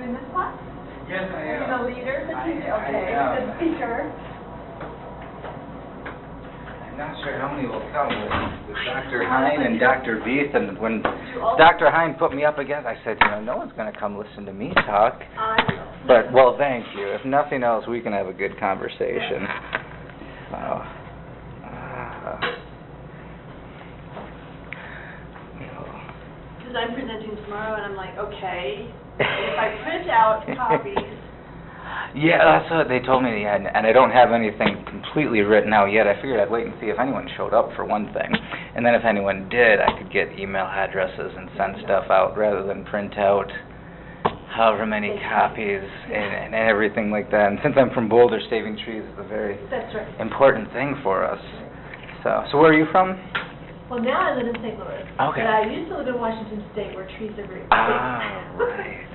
in this class? Yes, I Are you am. the leader? Okay, am. good speaker. I'm not sure how many will come with Dr. Hine and Dr. Beath, and when Dr. Hine put me up against, I said, no one's going to come listen to me talk. I will. But, well, thank you. If nothing else, we can have a good conversation. Because I'm presenting tomorrow, and I'm like, okay, if I print out copies. Yeah, that's what they told me, and I don't have anything completely written out yet. I figured I'd wait and see if anyone showed up for one thing. And then if anyone did, I could get email addresses and send stuff out rather than print out however many copies and everything like that. And since I'm from Boulder, saving trees is a very important thing for us. So where are you from? Well, now I live in St. Louis. Okay. But I used to live in Washington State, where trees are very big. Ah, right.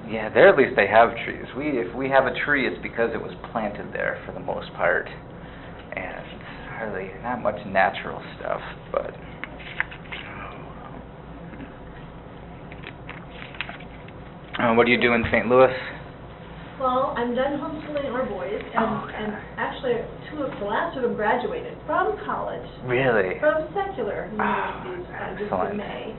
Yeah, there at least they have trees. If we have a tree, it's because it was planted there for the most part, and hardly not much natural stuff. But what do you do in St. Louis? well, I'm done homeschooling our boys, and actually the last two of them graduated from college. Really? From secular universities just in excellent. May.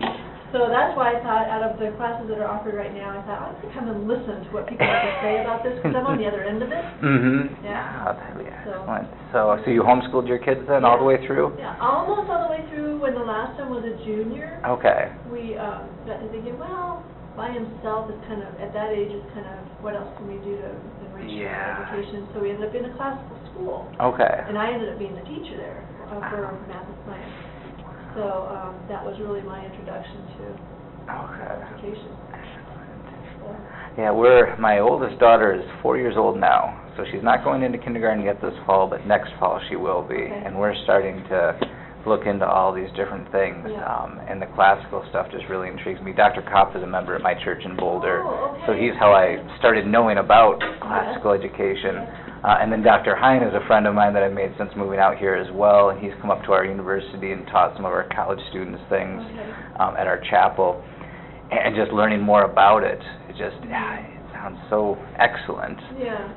So that's why I thought, out of the classes that are offered right now, I thought I'd come and listen to what people have to say about this, because I'm on the other end of it. Mm-hmm. Yeah. That'd be excellent. So you homeschooled your kids then all the way through? Yeah, almost all the way through. When the last one was a junior, Okay. we got to thinking, well, by himself is kind of, at that age, is kind of, what else can we do to enrich their education? So we ended up in a classical school. Okay. And I ended up being the teacher there for math and science. So that was really my introduction to education. Yeah, my oldest daughter is 4 years old now, so she's not going into kindergarten yet this fall, but next fall she will be. Okay. And we're starting to look into all these different things, and the classical stuff just really intrigues me. Dr. Kopp is a member at my church in Boulder, so he's how I started knowing about classical education. And then Dr. Hine is a friend of mine that I've made since moving out here as well, and he's come up to our university and taught some of our college students things at our chapel. And just learning more about it, it sounds so excellent. Yeah.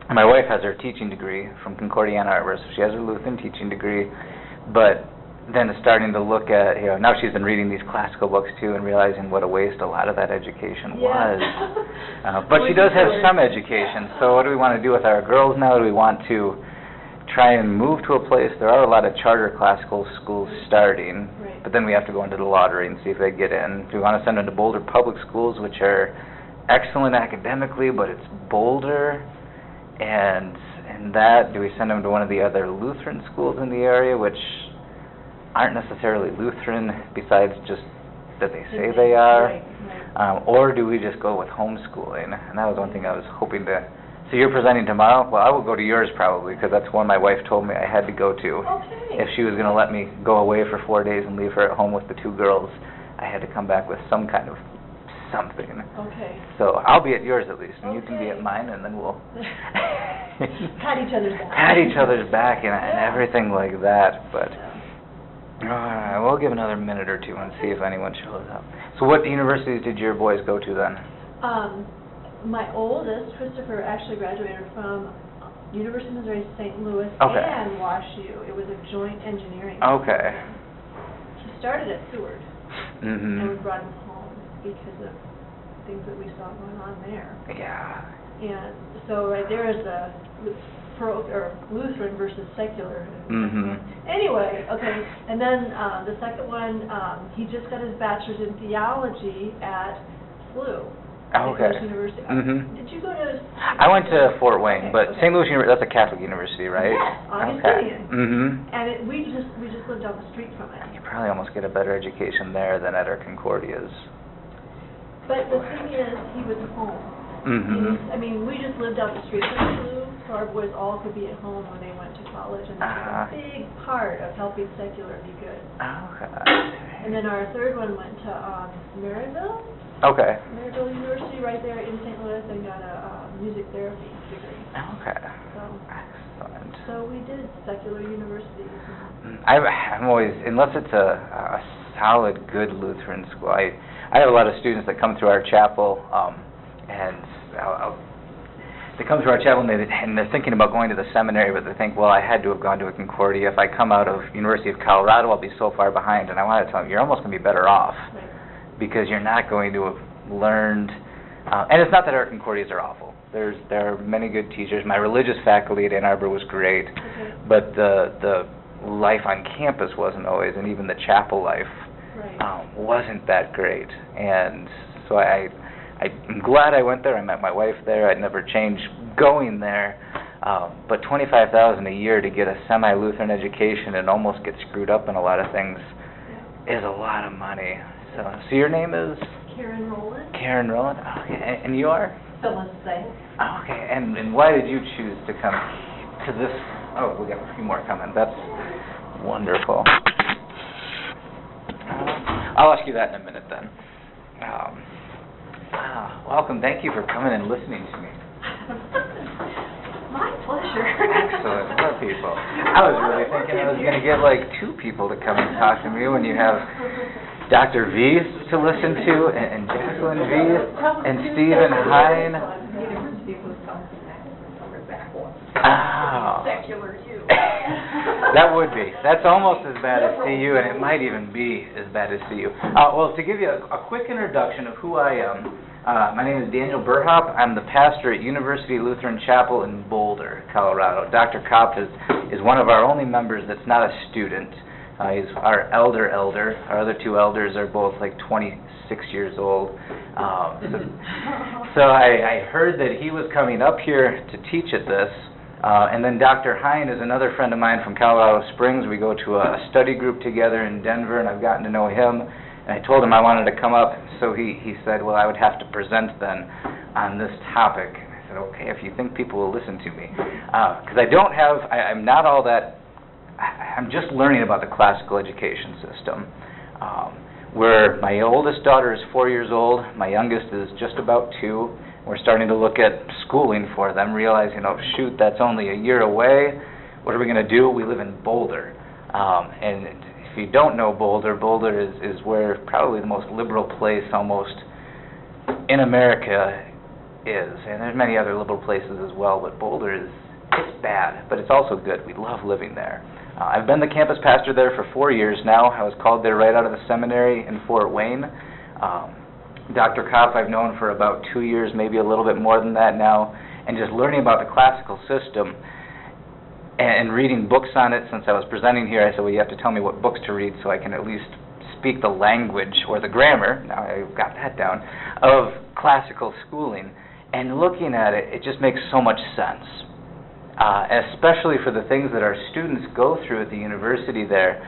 My wife has her teaching degree from Concordia Ann Arbor, so she has her Lutheran teaching degree, but then starting to look at, now she's been reading these classical books too and realizing what a waste a lot of that education was. But she does have some education, so what do we want to do with our girls now? Do we want to try and move to a place? There are a lot of charter classical schools starting, but then we have to go into the lottery and see if they get in. Do we want to send them to Boulder public schools, which are excellent academically, but it's Boulder, and that, do we send them to one of the other Lutheran schools in the area, which aren't necessarily Lutheran, besides just that they say they are? Or do we just go with homeschooling? And that was one thing I was hoping to. So you're presenting tomorrow? Well, I will go to yours probably, because that's one my wife told me I had to go to. Okay. If she was going to let me go away for 4 days and leave her at home with the two girls, I had to come back with some kind of something. Okay. So I'll be at yours at least, and you can be at mine, and then we'll pat each other's back. Pat each other's back and everything like that. But we'll give another minute or two and see if anyone shows up. So what universities did your boys go to then? My oldest, Christopher, actually graduated from University of Missouri St. Louis and WashU. It was a joint engineering program. He started at Seward, and we brought him home because of things that we saw going on there. Yeah. And so right there is the Lutheran versus secular. Anyway, and then the second one, he just got his bachelor's in theology at SLU. University. Did you go to? I went to Fort Wayne, but St. Louis University, that's a Catholic university, right? Yes, Augustinian. And we just lived down the street from it. You probably almost get a better education there than at our Concordias. But the thing is, he was home. I mean, we just lived down the street from SLU, so our boys all could be at home when they went to college, and that was a big part of helping secular be good. And then our third one went to Maryville. Maryville University, right there in St. Louis, and got a music therapy degree. So we did secular universities. I'm always, unless it's a solid, good Lutheran school. I have a lot of students that come through our chapel, and they come through our chapel and they're thinking about going to the seminary, but they think, well, I had to have gone to a Concordia. If I come out of University of Colorado, I'll be so far behind. And I want to tell them, you're almost going to be better off, because you're not going to have learned, and it's not that our Concordias are awful. There are many good teachers. My religious faculty at Ann Arbor was great, but the life on campus wasn't always, and even the chapel life wasn't that great. And so I'm glad I went there. I met my wife there. I'd never change going there. But $25,000 a year to get a semi-Lutheran education and almost get screwed up in a lot of things is a lot of money. So your name is? Karen Rowland. Karen Rowland. Okay. And you are? Phyllis Say. Okay. And why did you choose to come to this? Oh, we got a few more coming. That's wonderful. I'll ask you that in a minute then. Welcome. Thank you for coming and listening to me. My pleasure. Excellent. More people. I was really thinking I was going to get like 2 people to come and talk to me when you have Dr. V's to listen to, and Jacqueline V's, and Stephen Hine. Oh. Secular too. That would be. That's almost as bad as CU, and it might even be as bad as CU. Well, to give you a quick introduction of who I am, my name is Daniel Burhop. I'm the pastor at University Lutheran Chapel in Boulder, Colorado. Dr. Kopp is one of our only members that's not a student. He's our elder. Our other 2 elders are both like 26 years old. So I heard that he was coming up here to teach at this. And then Dr. Hine is another friend of mine from Colorado Springs. We go to a study group together in Denver, and I've gotten to know him. And I told him I wanted to come up, so he said, well, I would have to present then on this topic. I said, okay, if you think people will listen to me. Because I'm not all that, I'm just learning about the classical education system. Where my oldest daughter is 4 years old, my youngest is just about 2. We're starting to look at schooling for them, realizing, oh, shoot, that's only a year away. What are we going to do? We live in Boulder. And if you don't know Boulder, Boulder is where probably the most liberal place almost in America is. And there's many other liberal places as well, but Boulder it's bad, but it's also good. We love living there. I've been the campus pastor there for 4 years now. I was called there right out of the seminary in Fort Wayne. Dr. Kopp I've known for about 2 years, maybe a little bit more than that now, and just learning about the classical system and reading books on it. Since I was presenting here, I said, well, you have to tell me what books to read so I can at least speak the language or the grammar, now I've got that down, of classical schooling. And looking at it, it just makes so much sense, especially for the things that our students go through at the university there.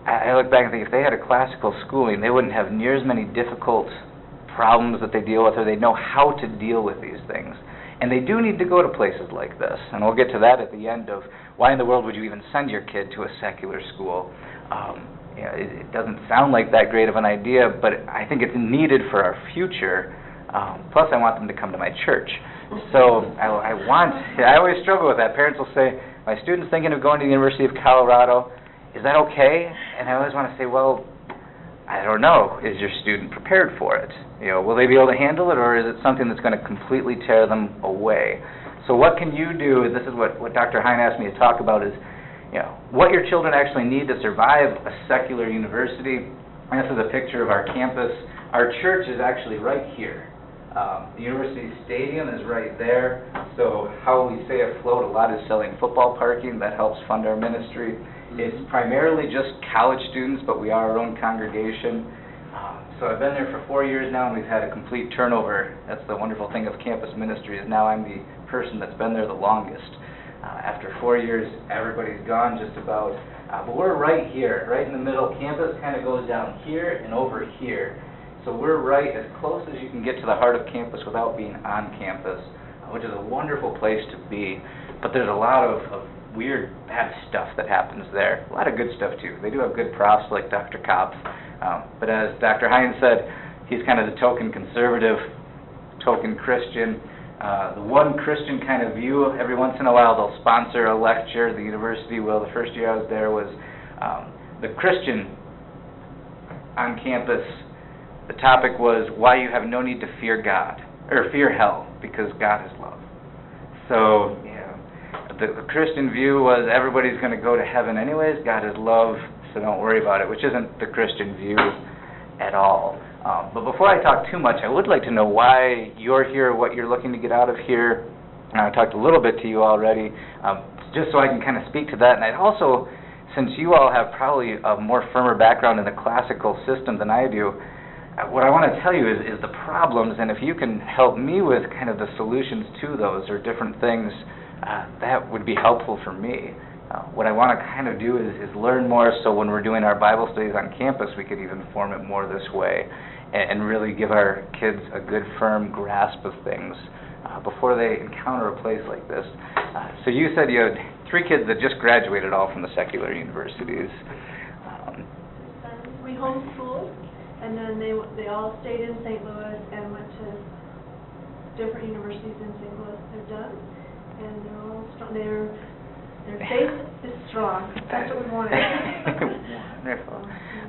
I look back and think if they had a classical schooling, they wouldn't have near as many difficult problems that they deal with, or they'd know how to deal with these things. And they do need to go to places like this. And we'll get to that at the end of why in the world would you even send your kid to a secular school. It doesn't sound like that great of an idea, but I think it's needed for our future. Plus, I want them to come to my church. So I always struggle with that. Parents will say, my student's thinking of going to the University of Colorado. Is that okay? And I always want to say, well, I don't know. Is your student prepared for it? Will they be able to handle it, or is it something that's going to completely tear them away? So what can you do, and this is what Dr. Hine asked me to talk about, is what your children actually need to survive a secular university. And this is a picture of our campus. Our church is actually right here. The university stadium is right there. So how we stay afloat a lot is selling football parking. That helps fund our ministry. It's primarily just college students, but we are our own congregation. So I've been there for 4 years now, and we've had a complete turnover. That's the wonderful thing of campus ministry, is now I'm the person that's been there the longest. After 4 years, everybody's gone just about. But we're right here, right in the middle. Campus kind of goes down here and over here. So we're right as close as you can get to the heart of campus without being on campus, which is a wonderful place to be. But there's a lot of weird, bad stuff that happens there. A lot of good stuff, too. They do have good profs like Dr. Kopp. But as Dr. Hine said, he's kind of the token conservative, token Christian. The one Christian kind of view, every once in a while they'll sponsor a lecture. The university will. The first year I was there was the Christian on campus, the topic was why you have no need to fear God, or fear hell, because God is love. So, the Christian view was everybody's going to go to heaven anyways, God is love, so don't worry about it, which isn't the Christian view at all. But before I talk too much, I would like to know why you're here, what you're looking to get out of here. I talked a little bit to you already, just so I can kind of speak to that. And I'd also, since you all have probably a more firmer background in the classical system than I do, what I want to tell you is the problems, and if you can help me with kind of the solutions to those or different things, that would be helpful for me. What I want to kind of do is learn more, so when we're doing our Bible studies on campus, we could even form it more this way and really give our kids a good, firm grasp of things before they encounter a place like this. So you said you had 3 kids that just graduated all from the secular universities. We homeschooled, and then they all stayed in St. Louis and went to different universities in St. Louis. They're done, and they're all strong. Their faith is strong. That's what we wanted. Wonderful.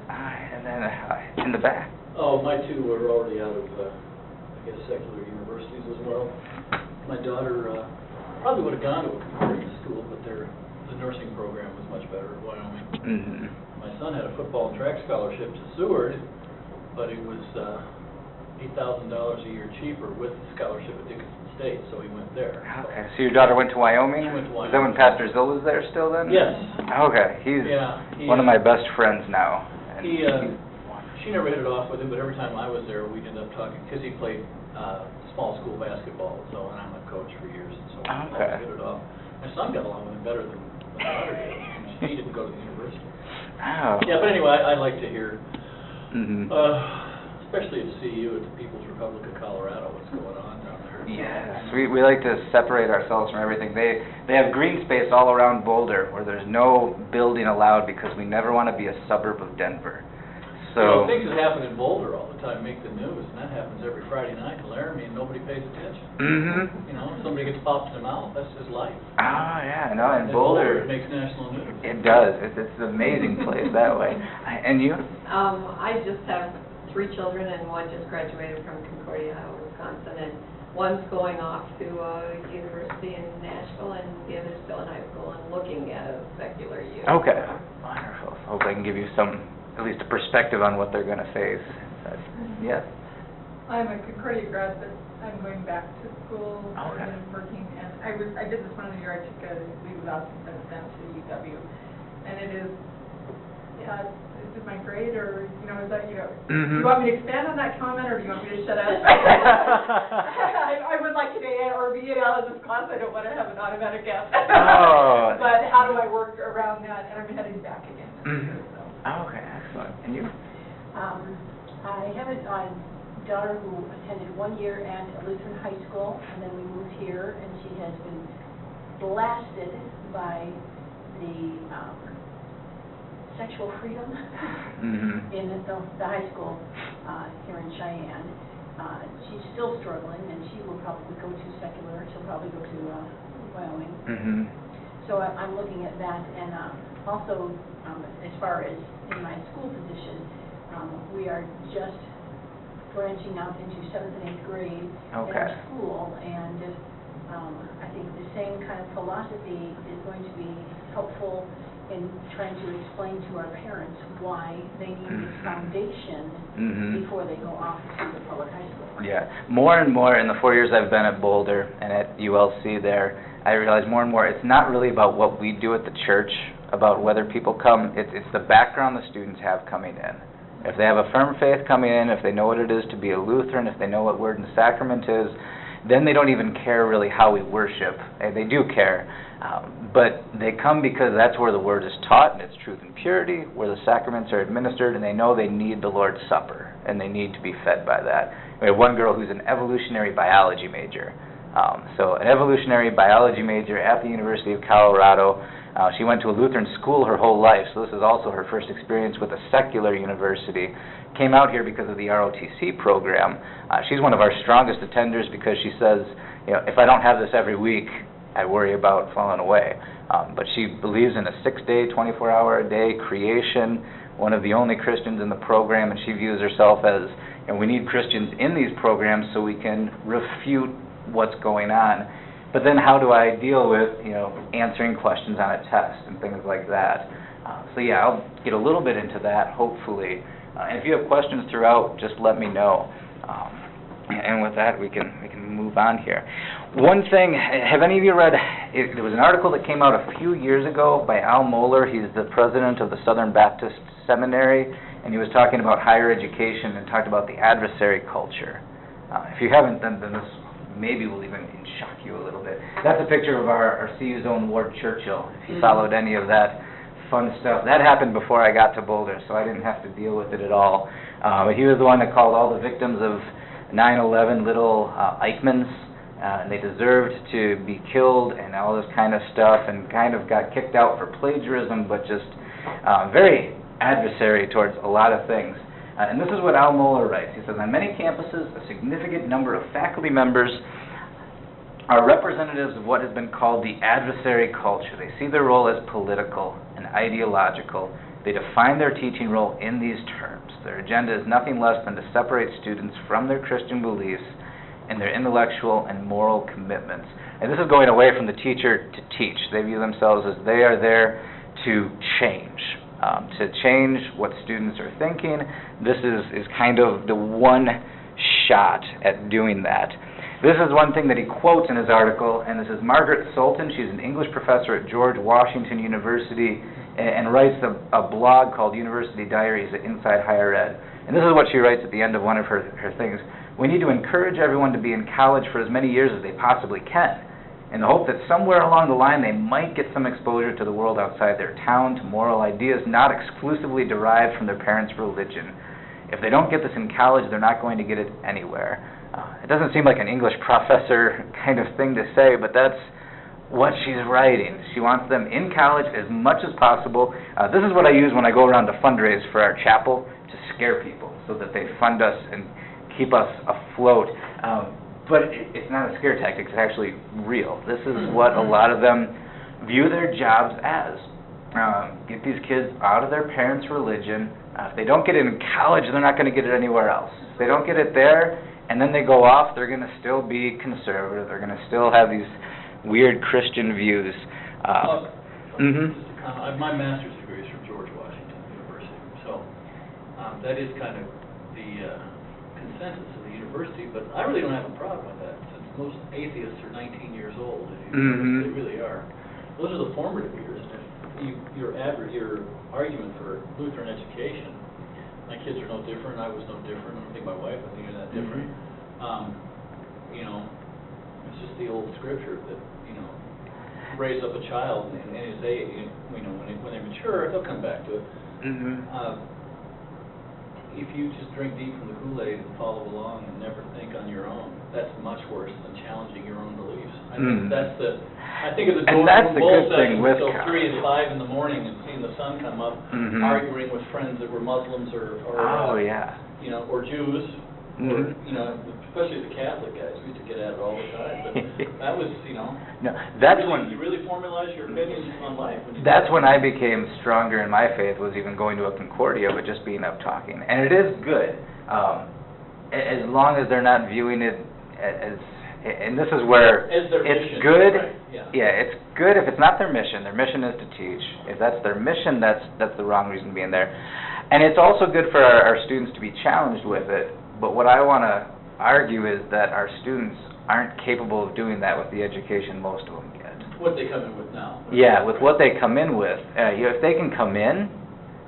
And then in the back. Oh, my 2 were already out of, secular universities as well. My daughter probably would have gone to a concordian school, but the nursing program was much better at Wyoming. Mm-hmm. My son had a football and track scholarship to Seward, but it was $8,000 a year cheaper with the scholarship at Dickinson State, so he went there. Okay, so your daughter went to Wyoming? She went to Wyoming. Is that when Pastor Zill was there still then? Yes. Okay, he's one of my best friends now. She never hit it off with him, but every time I was there, we'd end up talking, because he played small school basketball, and I'm a coach for years, and so we always hit it off. My son got along with him better than my daughter did. He didn't go to the university. Oh. Yeah, but anyway, I like to hear, mm-hmm. Especially at CU, at the People's Republic of Colorado, what's going on down there. Yes, we like to separate ourselves from everything. They have green space all around Boulder where there's no building allowed because we never want to be a suburb of Denver. So things that happen in Boulder all the time make the news, and that happens every Friday night in Laramie, and nobody pays attention. Mm-hmm. Somebody gets popped in the mouth, that's his life. Oh, yeah, no, in Boulder, it makes national news. It does. It's an amazing place that way. And you? I just have 3 children, and one just graduated from Concordia, Wisconsin, and one's going off to university in Nashville, and the other's still in high school and looking at a secular youth. Okay, wonderful. Hope I can give you at least a perspective on what they're going to face. Yes? I'm a Concordia grad, but I'm going back to school and working, and I did this one year. I took a leave of absence and sent to UW, and it is, is my grade, or, is that, do you want me to expand on that comment, or do you want me to shut up? I would like to A or B out of this class. I don't want to have an automatic F. Oh. But how do I work around that? And I'm heading back again. So. Okay, excellent. And you? I have a daughter who attended 1 year at a Lutheran high school, and then we moved here, and she has been blasted by the sexual freedom in the high school here in Cheyenne. She's still struggling, and she will probably go to secular. She'll probably go to Wyoming. So I'm looking at that, and also as far as in my school position, we are just branching out into 7th and 8th grade in our school, and I think the same kind of philosophy is going to be helpful in trying to explain to our parents why they need this foundation before they go off to the public high school. Yeah, more and more in the 4 years I've been at Boulder and at ULC there, I realize more and more it's not really about what we do at the church, about whether people come. It's the background the students have coming in. If they have a firm faith coming in, if they know what it is to be a Lutheran, if they know what Word and Sacrament is, then they don't even care really how we worship. They do care, but they come because that's where the Word is taught, and it's truth and purity, where the sacraments are administered, and they know they need the Lord's Supper, and they need to be fed by that. We have one girl who's an evolutionary biology major. So an evolutionary biology major at the University of Colorado. She went to a Lutheran school her whole life, so this is also her first experience with a secular university. Came out here because of the ROTC program. She's one of our strongest attenders because she says, if I don't have this every week, I worry about falling away. But she believes in a 6-day, 24-hour-a-day creation one of the only Christians in the program, and she views herself as, we need Christians in these programs so we can refute what's going on. But then how do I deal with, answering questions on a test and things like that? So yeah, I'll get a little bit into that, hopefully. And if you have questions throughout, just let me know. And with that, we can move on here. One thing, have any of you read, there was an article that came out a few years ago by Al Mohler. He's the president of the Southern Baptist Seminary, and he was talking about higher education and talked about the adversary culture. If you haven't, then this maybe will even shock you a little bit. That's a picture of our CU's own Ward Churchill, if you followed any of that fun stuff. That happened before I got to Boulder, so I didn't have to deal with it at all. But he was the one that called all the victims of 9/11 little Eichmanns, and they deserved to be killed and all this kind of stuff, and kind of got kicked out for plagiarism, but just very adversary towards a lot of things. And this is what Al Mohler writes. He says, on many campuses, a significant number of faculty members are representatives of what has been called the adversary culture. They see their role as political and ideological. They define their teaching role in these terms. Their agenda is nothing less than to separate students from their Christian beliefs and their intellectual and moral commitments. And this is going away from the teacher to teach. They view themselves as they are there to change what students are thinking. This is kind of the one shot at doing that. This is one thing that he quotes in his article, and this is Margaret Sultan. She's an English professor at George Washington University and writes a blog called University Diaries at Inside Higher Ed. And this is what she writes at the end of one of her things. We need to encourage everyone to be in college for as many years as they possibly can, in the hope that somewhere along the line they might get some exposure to the world outside their town, to moral ideas not exclusively derived from their parents' religion. If they don't get this in college, they're not going to get it anywhere. It doesn't seem like an English professor kind of thing to say, but that's what she's writing. She wants them in college as much as possible. This is what I use when I go around to fundraise for our chapel, to scare people so that they fund us and keep us afloat. But it's not a scare tactic, it's actually real. This is what a lot of them view their jobs as. Get these kids out of their parents' religion. If they don't get it in college, they're not going to get it anywhere else. If they don't get it there, and then they go off, they're going to still be conservative. They're going to still have these weird Christian views. My master's degree is from George Washington University, so that is kind of the consensus of the university, but I really don't have a problem with that, since most atheists are 19 years old. They really are. Those are the formative years. Your argument for Lutheran education, my kids are no different, I was no different, I don't think my wife would think that different. It's just the old scripture that, raise up a child in his age, when they mature, they'll come back to it. If you just drink deep from the Kool-Aid and follow along and never think on your own, that's much worse than challenging your own beliefs. I think of the Jordan Bull sessions till 3 and 5 in the morning and seeing the sun come up, arguing with friends that were Muslims or Jews, or, especially the Catholic guys. We used to get at it all the time. But that was, No, that's you really formalize your opinions on life. That's when I became stronger in my faith, was even going to a Concordia, but just being up talking. And it is good, as long as they're not viewing it as, and this is where it's mission, good. Right. It's good if it's not their mission. Their mission is to teach. If that's their mission, that's the wrong reason being there. And it's also good for our students to be challenged with it. But what I want to argue is that our students aren't capable of doing that with the education most of them get. What they come in with now. With what they come in with. If they can come in,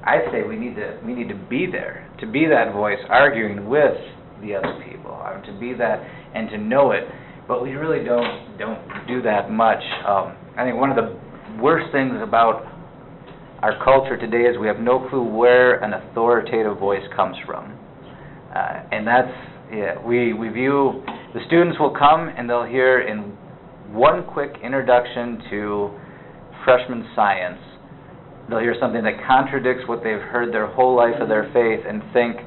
I say we need to be there, to be that voice arguing with the other people, to be that and to know it. But we really don't do that much. I think one of the worst things about our culture today is we have no clue where an authoritative voice comes from. And that's, we view, the students will come and they'll hear in one quick introduction to freshman science, they'll hear something that contradicts what they've heard their whole life of their faith and think,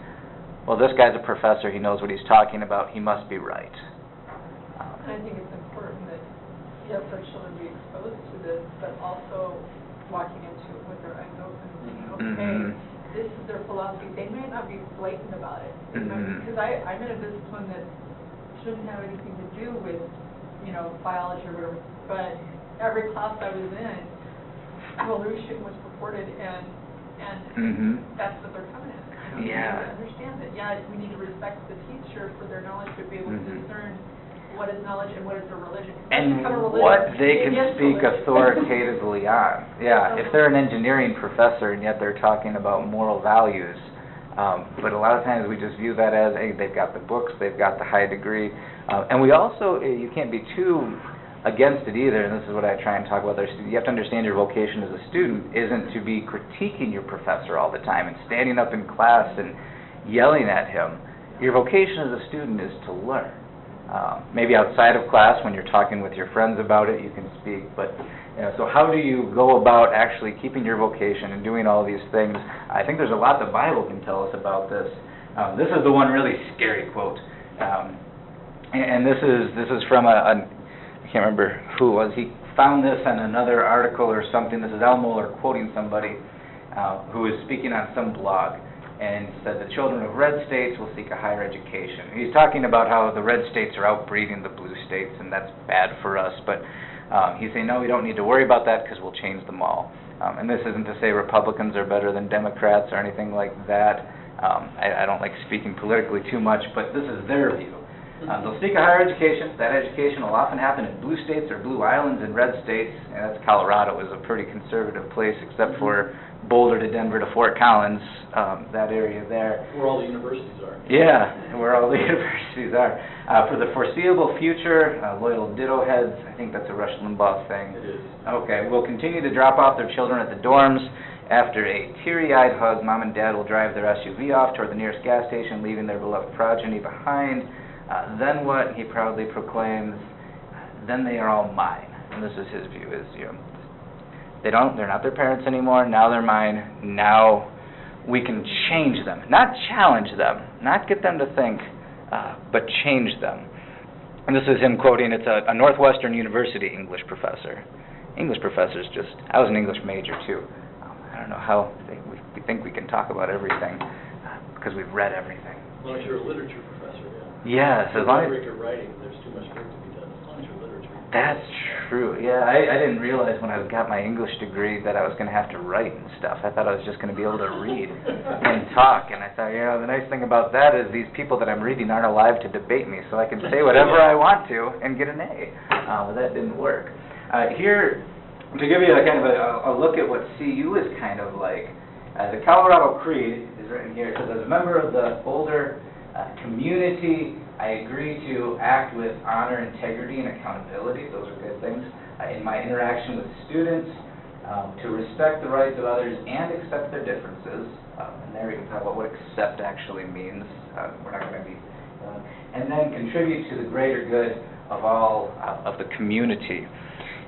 well, this guy's a professor, he knows what he's talking about, he must be right. I think it's important that, yes, our children be exposed to this, but also walking into it with their eyes open and saying, okay, this is their philosophy. They may not be blatant about it. Because I'm in a discipline that shouldn't have anything to do with, you know, biology or whatever, but every class I was in, evolution was purported, and that's what they're coming at. We need to understand it. Yeah, we need to respect the teacher for their knowledge, but be able to discern what is knowledge and what is their religion. And what they can speak authoritatively on. Yeah, if they're an engineering professor and yet they're talking about moral values, but a lot of times we just view that as, hey, they've got the books, they've got the high degree, and we also, you can't be too against it either, and this is what I try and talk about there. You have to understand your vocation as a student isn't to be critiquing your professor all the time and standing up in class and yelling at him. Your vocation as a student is to learn. Maybe outside of class, when you're talking with your friends about it, you can speak, but you know, so how do you go about actually keeping your vocation and doing all these things? I think there's a lot the Bible can tell us about this. This is the one really scary quote, and this is from I can't remember who it was. He found this in another article or something. This is Al Mohler quoting somebody who was speaking on some blog, and said the children of red states will seek a higher education. He's talking about how the red states are outbreeding the blue states, and that's bad for us, but he's saying, no, we don't need to worry about that because we'll change them all. And this isn't to say Republicans are better than Democrats or anything like that. I don't like speaking politically too much, but this is their view. They'll seek a higher education. That education will often happen in blue states or blue islands in red states, and that's Colorado is a pretty conservative place except for Boulder to Denver to Fort Collins, that area there. Where all the universities are. Yeah, where all the universities are. For the foreseeable future, loyal ditto heads, I think that's a Rush Limbaugh thing. It is. Okay, will continue to drop off their children at the dorms. After a teary-eyed hug, Mom and Dad will drive their SUV off toward the nearest gas station, leaving their beloved progeny behind. Then what? He proudly proclaims, then they are all mine. And this is his view, is, you know, they're not their parents anymore, now they're mine, now we can change them. Not challenge them, not get them to think, but change them. And this is him quoting, it's a Northwestern University English professor. English professors just, I was an English major too. I don't know how we think we can talk about everything, because we've read everything. As long as you're a literature professor, Yes, as long as... writing, there's too much work to be done, as long as you're literature. That's true, yeah. I didn't realize when I got my English degree that I was going to have to write and stuff. I thought I was just going to be able to read and talk, and I thought, you know, the nice thing about that is these people that I'm reading aren't alive to debate me, so I can say whatever I want to and get an A. But that didn't work. Here, to give you a kind of a look at what CU is kind of like, the Colorado Creed is written here. It says, as a member of the Boulder community, I agree to act with honor, integrity, and accountability. Those are good things. In my interaction with students, to respect the rights of others and accept their differences. And there we can talk about what accept actually means. We're not going to be... and then contribute to the greater good of all of the community.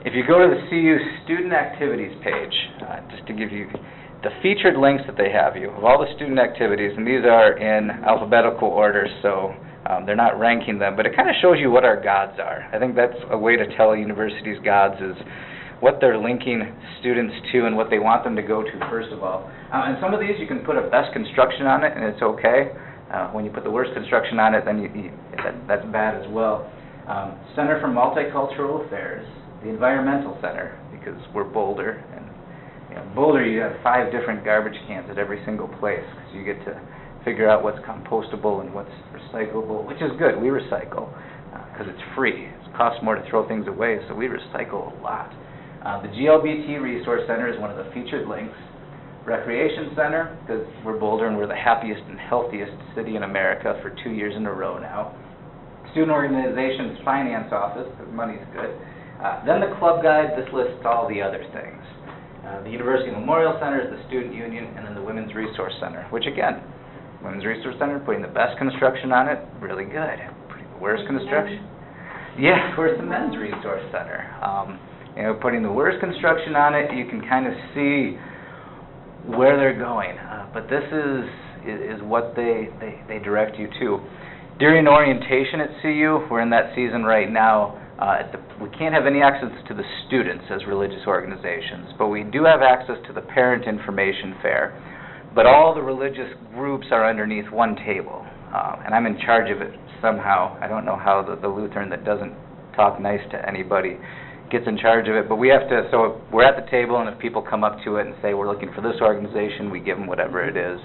If you go to the CU Student Activities page, just to give you the featured links that they have you of all the student activities, and these are in alphabetical order, so they're not ranking them, but it kind of shows you what our gods are. I think that's a way to tell a university's gods is what they're linking students to and what they want them to go to, first of all. And some of these you can put a best construction on it, and it's okay. When you put the worst construction on it, then that's bad as well. Center for Multicultural Affairs, the Environmental Center, because we're Boulder, and Boulder, you have 5 different garbage cans at every single place, because you get to figure out what's compostable and what's recyclable, which is good. We recycle because it's free. It costs more to throw things away, so we recycle a lot. The GLBT Resource Center is one of the featured links. Recreation Center, because we're Boulder and we're the happiest and healthiest city in America for 2 years in a row now. Student Organizations Finance Office, because money's good. Then the Club Guide, this lists all the other things. The University Memorial Center is the Student Union, and then the Women's Resource Center, which again, Women's Resource Center, putting the best construction on it, really good. Putting the worst construction, yeah, where's the Men's Resource Center? Putting the worst construction on it, you can kind of see where they're going. But this is what they direct you to. During orientation at CU, we're in that season right now. We can't have any access to the students as religious organizations, but we do have access to the Parent Information Fair. but all the religious groups are underneath one table, and I'm in charge of it somehow. I don't know how the Lutheran that doesn't talk nice to anybody gets in charge of it, but we have to, so we're at the table, and if people come up to it and say, we're looking for this organization, we give them whatever it is.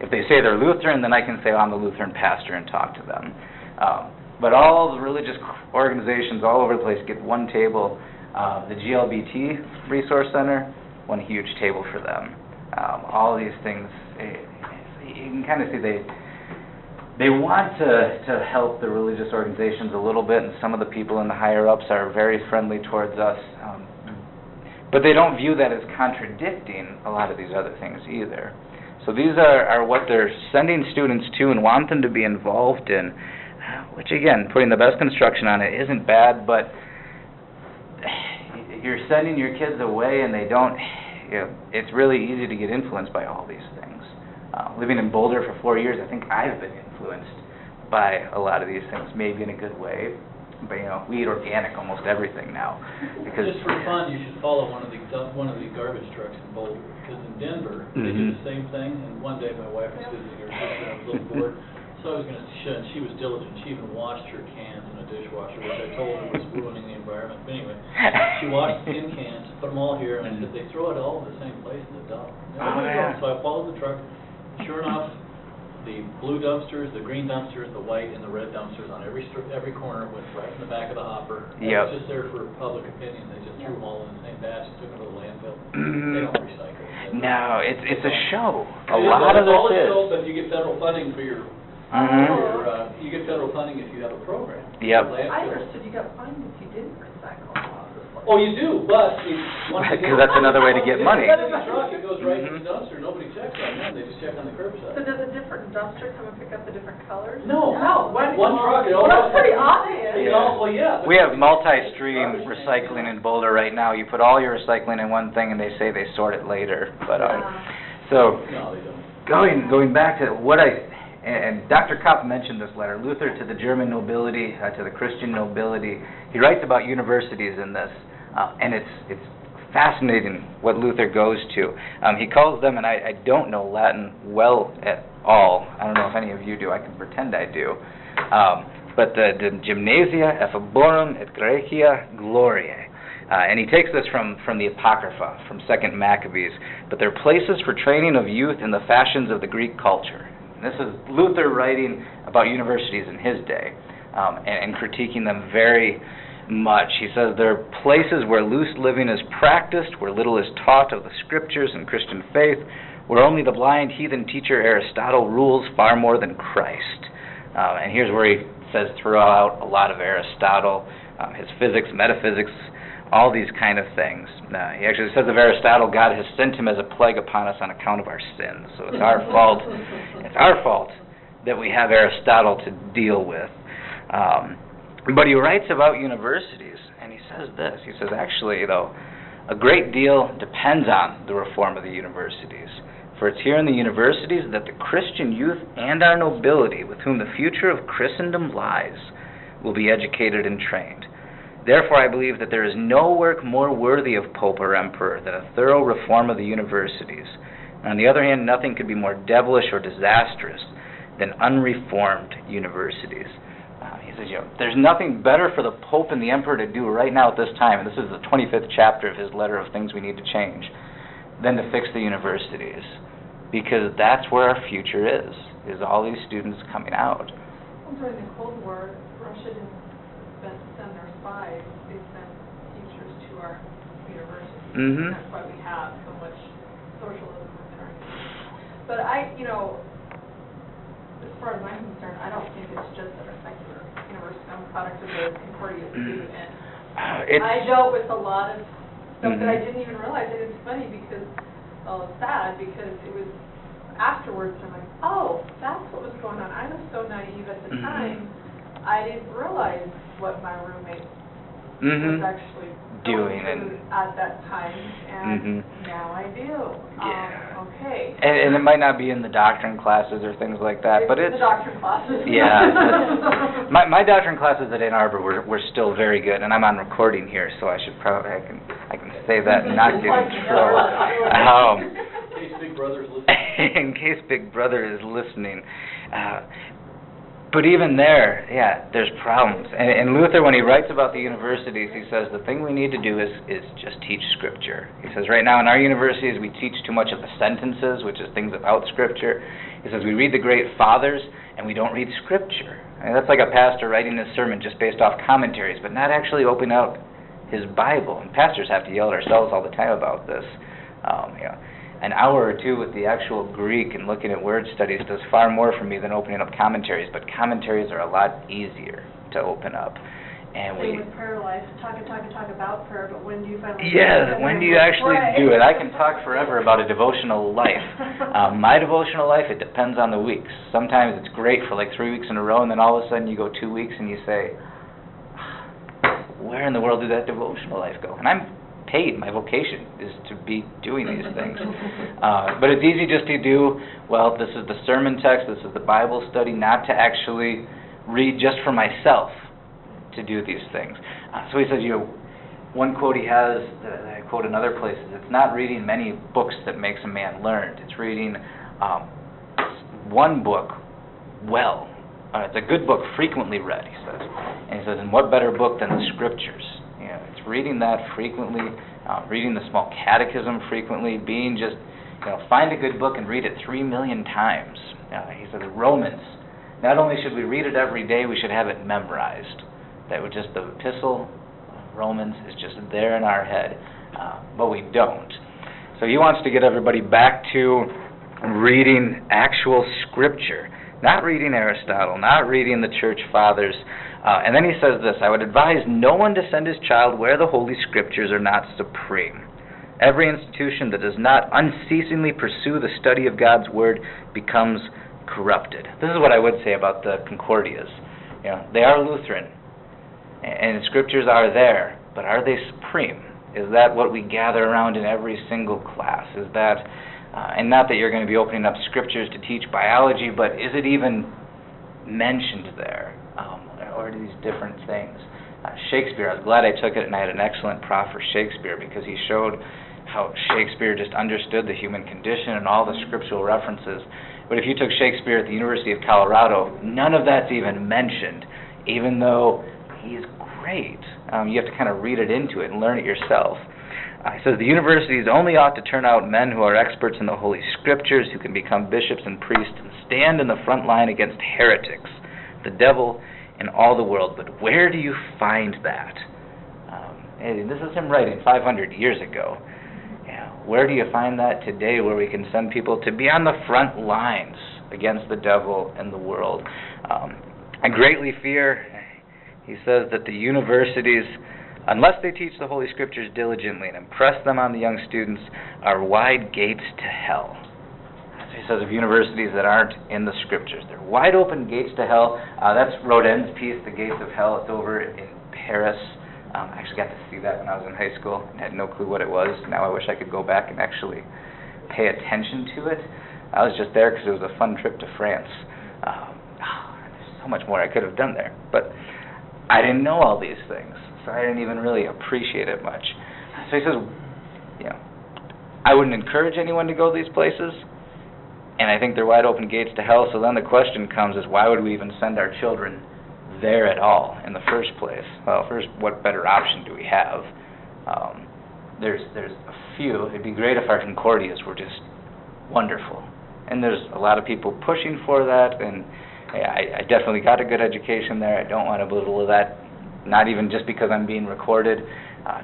If they say they're Lutheran, then I can say, I'm the Lutheran pastor and talk to them. But all the religious organizations all over the place get one table. The GLBT Resource Center, one huge table for them. All these things, you can kind of see they want to help the religious organizations a little bit, and some of the people in the higher-ups are very friendly towards us. But they don't view that as contradicting a lot of these other things either. So these are what they're sending students to and want them to be involved in, which again, putting the best construction on it isn't bad, but you're sending your kids away and they don't, it's really easy to get influenced by all these things. Living in Boulder for 4 years, I think I've been influenced by a lot of these things, maybe in a good way. But we eat organic almost everything now. Because just for fun, you should follow one of the garbage trucks in Boulder, because in Denver they do the same thing. And one day my wife was visiting her sister, and I was a little bored, so I was going to show, and she was diligent. She even washed her cans in a dishwasher, which I told her was ruining the environment. But anyway, she washed the tin cans, put them all here, and I said they throw it all in the same place in the dump. So I followed the truck. Sure enough, the blue dumpsters, the green dumpsters, the white and the red dumpsters on every corner went right in the back of the hopper. It was just there for public opinion. They just threw them all in the same batch and took them to the landfill. They don't recycle. No, it's a show. A it lot of this is. It's show, but you get federal funding for your. You get federal funding if you have a program. Yep. I understood you got fined if you didn't recycle. Oh, you do, but because that's another way to get money. It goes right in the dumpster. Nobody checks on that. They just check on the curbside. So does a different dumpster come and pick up the different colors? No. One truck. Well, that's pretty obvious. Well, yeah. We have multi-stream recycling in Boulder right now. You put all your recycling in one thing, and they say they sort it later. But so No, they don't. going back to what and Dr. Kopp mentioned this letter, Luther to the German nobility, to the Christian nobility. He writes about universities in this, and it's fascinating what Luther goes to. He calls them, and I don't know Latin well at all. I don't know if any of you do. I can pretend I do. But the Gymnasia, Ephaborum, et Graecia, Gloriae. And he takes this from the Apocrypha, from 2nd Maccabees. But they're places for training of youth in the fashions of the Greek culture. This is Luther writing about universities in his day and critiquing them very much. He says there are places where loose living is practiced, where little is taught of the scriptures and Christian faith, where only the blind heathen teacher Aristotle rules far more than Christ. And here's where he says throughout a lot of Aristotle, his physics, metaphysics, all these kind of things. He actually says of Aristotle, God has sent him as a plague upon us on account of our sins. So it's our fault. It's our fault that we have Aristotle to deal with. But he writes about universities, and he says this. He says, actually, though, a great deal depends on the reform of the universities. For it's here in the universities that the Christian youth and our nobility, with whom the future of Christendom lies, will be educated and trained. Therefore, I believe that there is no work more worthy of Pope or Emperor than a thorough reform of the universities. And on the other hand, nothing could be more devilish or disastrous than unreformed universities. He says, there's nothing better for the Pope and the Emperor to do right now at this time, and this is the 25th chapter of his letter of things we need to change, than to fix the universities. Because that's where our future is all these students coming out. During the Cold War, Russia didn't send their spies, they sent teachers to our universities. That's why we have so much socialism in our universities. But as far as I'm concerned, I don't think it's just at a secular university. I'm a product of the Concordia too, and I dealt with a lot of stuff that I didn't even realize. And it's funny because, it's sad because it was afterwards, I'm like, oh, that's what was going on. I was so naive at the time. I didn't realize what my roommate was actually doing at that time, and now I do. Okay. And it might not be in the doctrine classes or things like that, but it's the doctrine classes. Yeah. My doctrine classes at Ann Arbor were still very good, and I'm on recording here, so I should probably I can say that and not get in trouble. Big brothers listen. in case Big Brother is listening. But even there, yeah, there's problems. And Luther, when he writes about the universities, he says the thing we need to do is just teach Scripture. He says right now in our universities we teach too much of the sentences, which is things about Scripture. He says we read the great fathers and we don't read Scripture. I mean, that's like a pastor writing a sermon just based off commentaries, but not actually opening out his Bible. And pastors have to yell at ourselves all the time about this. An hour or two with the actual Greek and looking at word studies does far more for me than opening up commentaries, but commentaries are a lot easier to open up. And same with prayer life, talk about prayer, but when do you finally when do you actually do it? I can talk forever about a devotional life. My devotional life, it depends on the weeks. Sometimes it's great for like 3 weeks in a row, and then all of a sudden you go 2 weeks and you say, where in the world did that devotional life go? And I'm paid. My vocation is to be doing these things. But it's easy just to do, well, this is the sermon text, this is the Bible study, not to actually read just for myself to do these things. So he says, one quote he has, that I quote in other places, it's not reading many books that makes a man learned. It's reading one book well. It's a good book frequently read, he says. And he says, and what better book than the Scriptures? It's reading that frequently, reading the small catechism frequently, being just, find a good book and read it 3 million times. He says, Romans, not only should we read it every day, we should have it memorized. That would just, the epistle of Romans is just there in our head, but we don't. So he wants to get everybody back to reading actual Scripture, not reading Aristotle, not reading the Church Fathers. And then he says this, I would advise no one to send his child where the Holy Scriptures are not supreme. Every institution that does not unceasingly pursue the study of God's Word becomes corrupted. This is what I would say about the Concordias. They are Lutheran, and Scriptures are there, but are they supreme? Is that what we gather around in every single class? Is that, and not that you're going to be opening up Scriptures to teach biology, but is it even mentioned there? Or these different things. Shakespeare, I was glad I took it, and I had an excellent prof for Shakespeare because he showed how Shakespeare just understood the human condition and all the scriptural references. But if you took Shakespeare at the University of Colorado, none of that's even mentioned, even though he's great. You have to kind of read it into it and learn it yourself. He says the universities only ought to turn out men who are experts in the Holy Scriptures, who can become bishops and priests and stand in the front line against heretics, the devil, in all the world. But where do you find that? And this is him writing 500 years ago. Where do you find that today, where we can send people to be on the front lines against the devil and the world? I greatly fear, he says, that the universities, unless they teach the Holy Scriptures diligently and impress them on the young students, are wide gates to hell. He says of universities that aren't in the Scriptures. They're wide open gates to hell. That's Rodin's piece, The Gates of Hell. It's over in Paris. I actually got to see that when I was in high school and had no clue what it was. Now I wish I could go back and actually pay attention to it. I was just there because it was a fun trip to France. There's so much more I could have done there. But I didn't know all these things, so I didn't even really appreciate it much. So he says, I wouldn't encourage anyone to go to these places. And I think they're wide open gates to hell. So then the question comes is, why would we even send our children there at all in the first place? Well, first, what better option do we have? There's a few. It'd be great if our Concordias were just wonderful. And there's a lot of people pushing for that. And I definitely got a good education there. I don't want to belittle that, not even just because I'm being recorded.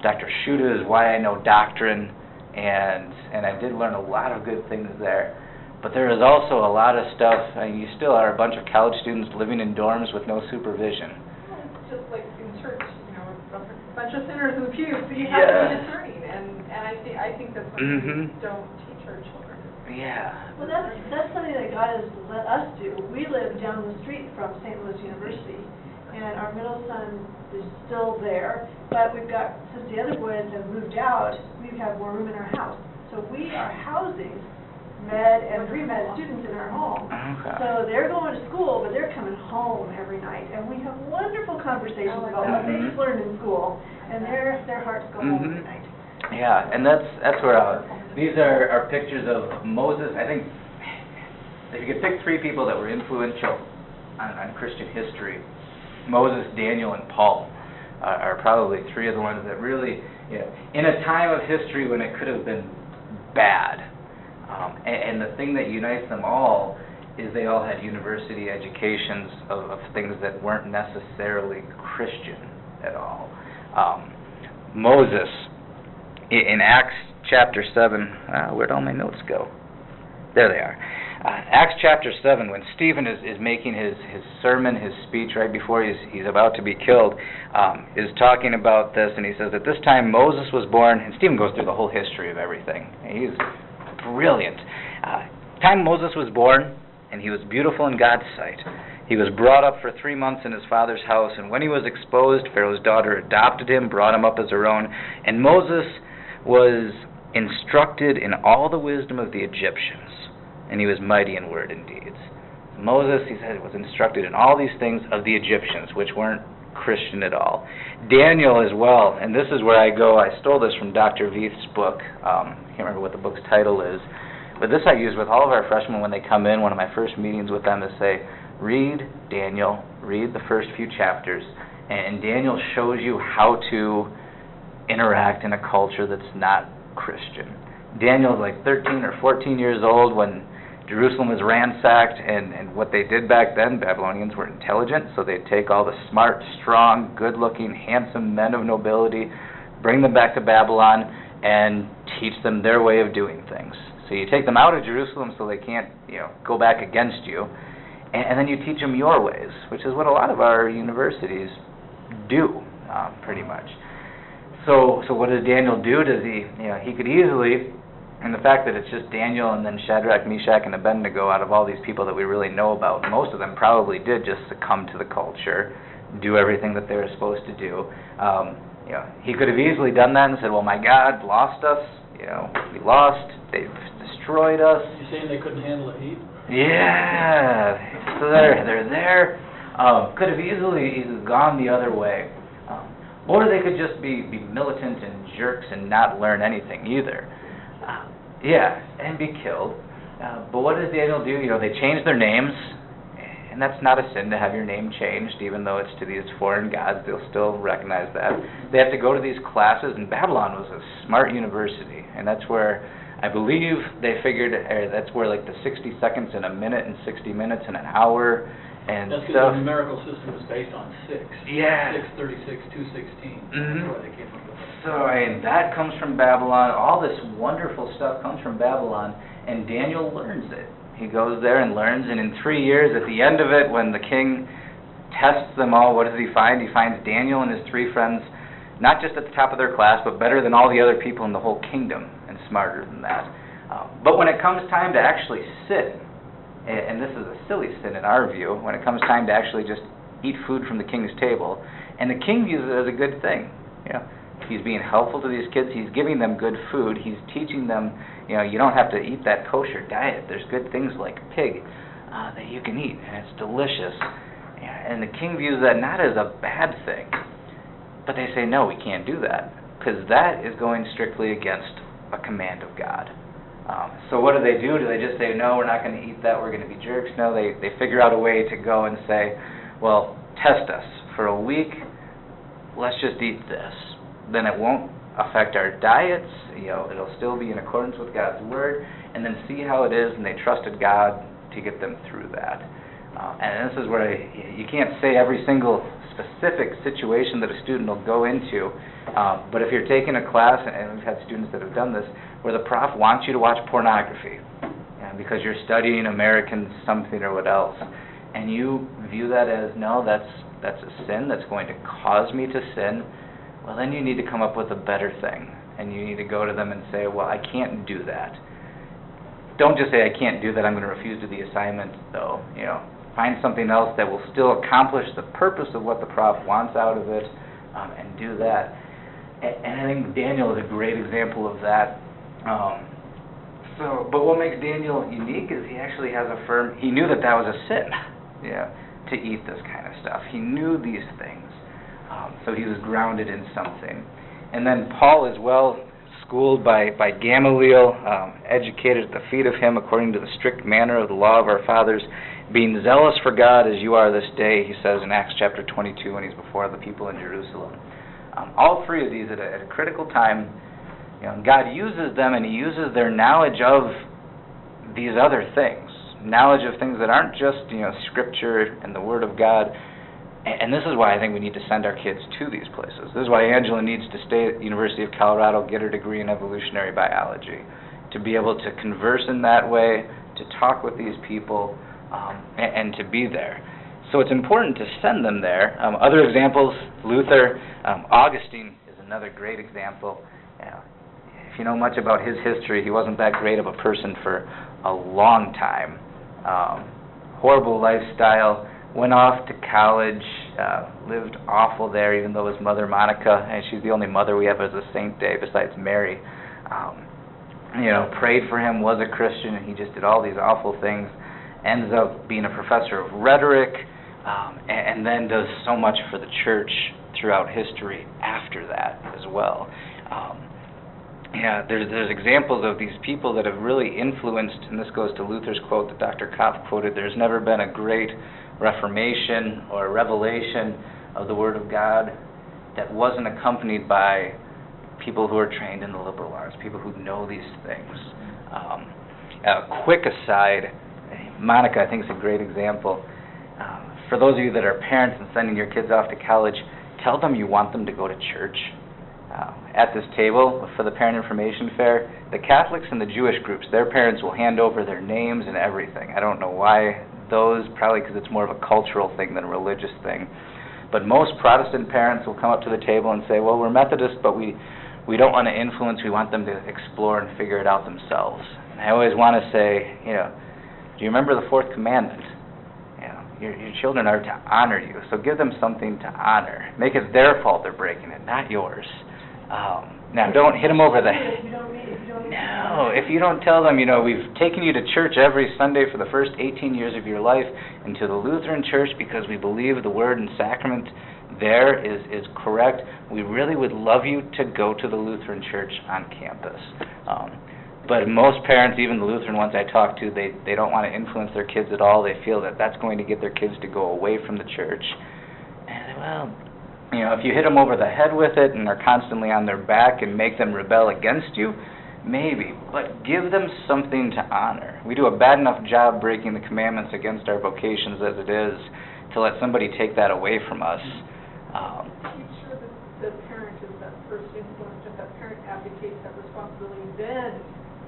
Dr. Shuda is why I know doctrine. And I did learn a lot of good things there. But there is also a lot of stuff, you still are a bunch of college students living in dorms with no supervision. It's just like in church, a bunch of sinners in the pews, so you have to be discerning, and I think that's what we don't teach our children. Yeah. Well, that's something that God has let us do. We live down the street from St. Louis University, and our middle son is still there, but we've got, since the other boys have moved out, we have more room in our house. So we are housing med and pre-med students in our home. Okay. So they're going to school, but they're coming home every night, and we have wonderful conversations about what they just learned in school, and their hearts go home every night. Yeah, and that's where these are pictures of Moses. I think if you could pick three people that were influential on Christian history, Moses, Daniel, and Paul are probably three of the ones that really, in a time of history when it could have been bad. And the thing that unites them all is they all had university educations of things that weren't necessarily Christian at all. Moses, in Acts chapter 7, where'd all my notes go? There they are. Acts chapter 7, when Stephen is making his sermon, his speech right before he's about to be killed, is talking about this, and he says, at this time Moses was born, and Stephen goes through the whole history of everything. He's brilliant. Time Moses was born, and he was beautiful in God's sight. He was brought up for 3 months in his father's house, and when he was exposed, Pharaoh's daughter adopted him, brought him up as her own, and Moses was instructed in all the wisdom of the Egyptians, and he was mighty in word and deeds. Moses, he said, was instructed in all these things of the Egyptians, which weren't Christian at all. Daniel as well, and this is where I go. I stole this from Dr. Veith's book. I can't remember what the book's title is, but this I use with all of our freshmen when they come in. One of my first meetings with them is say, read Daniel, read the first few chapters, and Daniel shows you how to interact in a culture that's not Christian. Daniel's like 13 or 14 years old when Jerusalem was ransacked, and what they did back then, Babylonians were intelligent, so they'd take all the smart, strong, good-looking, handsome men of nobility, bring them back to Babylon, and teach them their way of doing things. So you take them out of Jerusalem so they can't, go back against you, and then you teach them your ways, which is what a lot of our universities do, pretty much. So what does Daniel do? Does he could easily, and the fact that it's just Daniel and then Shadrach, Meshach, and Abednego out of all these people that we really know about, most of them probably did just succumb to the culture, do everything that they were supposed to do. He could have easily done that and said, well, my God lost us, we lost, they've destroyed us. You saying they couldn't handle the heat? Yeah, so they're there. Could have easily gone the other way. Or they could just be militant and jerks and not learn anything either. And be killed. But what does Daniel do? They change their names, and that's not a sin to have your name changed, even though it's to these foreign gods. They'll still recognize that. They have to go to these classes, and Babylon was a smart university, and that's where I believe they figured, that's where like the 60 seconds in a minute and 60 minutes in an hour and that's stuff. That's because the numerical system was based on 6. Yeah. 6, 36, 216. Mm-hmm. That's why they came up with it. So, that comes from Babylon. All this wonderful stuff comes from Babylon, and Daniel learns it. He goes there and learns, and in 3 years, at the end of it, when the king tests them all, what does he find? He finds Daniel and his 3 friends not just at the top of their class, but better than all the other people in the whole kingdom, and smarter than that. But when it comes time to actually sit, and this is a silly sin in our view, when it comes time to actually just eat food from the king's table, and the king views it as a good thing. He's being helpful to these kids. He's giving them good food. He's teaching them, you don't have to eat that kosher diet. There's good things like pig that you can eat, and it's delicious. And the king views that not as a bad thing, but they say, no, we can't do that, because that is going strictly against a command of God. So what do? Do they just say, no, we're not going to eat that, we're going to be jerks? No, they figure out a way to go and say, well, test us. For a week, let's just eat this. Then it won't affect our diets, it'll still be in accordance with God's Word, and then see how it is, and they trusted God to get them through that. And this is where you can't say every single specific situation that a student will go into, but if you're taking a class, and we've had students that have done this, where the prof wants you to watch pornography, because you're studying American something or what else, and you view that as, no, that's a sin, that's going to cause me to sin, well, then you need to come up with a better thing, and you need to go to them and say, well, I can't do that. Don't just say, I can't do that, I'm going to refuse to do the assignment, though. Find something else that will still accomplish the purpose of what the prof wants out of it, and do that. And I think Daniel is a great example of that. But what makes Daniel unique is he actually has he knew that was a sin, to eat this kind of stuff. He knew these things. So he was grounded in something. And then Paul as well schooled by Gamaliel, educated at the feet of him according to the strict manner of the law of our fathers, being zealous for God as you are this day, he says in Acts chapter 22 when he's before the people in Jerusalem. All three of these at a critical time, God uses them, and he uses their knowledge of these other things, knowledge of things that aren't just, Scripture and the Word of God. And this is why I think we need to send our kids to these places. This is why Angela needs to stay at the University of Colorado, get her degree in evolutionary biology, to be able to converse in that way, to talk with these people, and to be there. So it's important to send them there. Other examples, Luther, Augustine is another great example. If you know much about his history, he wasn't that great of a person for a long time. Horrible lifestyle. Went off to college, lived awful there, even though his mother, Monica, and she's the only mother we have as a saint day besides Mary, prayed for him, was a Christian, and he just did all these awful things. Ends up being a professor of rhetoric, and then does so much for the church throughout history after that as well. There's examples of these people that have really influenced, and this goes to Luther's quote that Dr. Kopf quoted, there's never been a great reformation or revelation of the Word of God that wasn't accompanied by people who are trained in the liberal arts, people who know these things. A quick aside, Monica I think is a great example. For those of you that are parents and sending your kids off to college, tell them you want them to go to church. At this table for the Parent Information Fair, the Catholics and the Jewish groups, their parents will hand over their names and everything. I don't know why those, probably because it's more of a cultural thing than a religious thing. But most Protestant parents will come up to the table and say, well, we're Methodist, but we don't want to influence, we want them to explore and figure it out themselves. And I always want to say, do you remember the fourth commandment? Your children are to honor you, so give them something to honor. Make it their fault they're breaking it, not yours. Now, don't hit them over the head. No, if you don't tell them, we've taken you to church every Sunday for the first 18 years of your life, and to the Lutheran church because we believe the Word and Sacrament there is correct. We really would love you to go to the Lutheran church on campus. But most parents, even the Lutheran ones I talk to, they don't want to influence their kids at all. They feel that that's going to get their kids to go away from the church. And well, if you hit them over the head with it and are constantly on their back and make them rebel against you, maybe. But give them something to honor. We do a bad enough job breaking the commandments against our vocations as it is to let somebody take that away from us. Keep sure that the parent is that first influence, if that parent abdicates that responsibility, then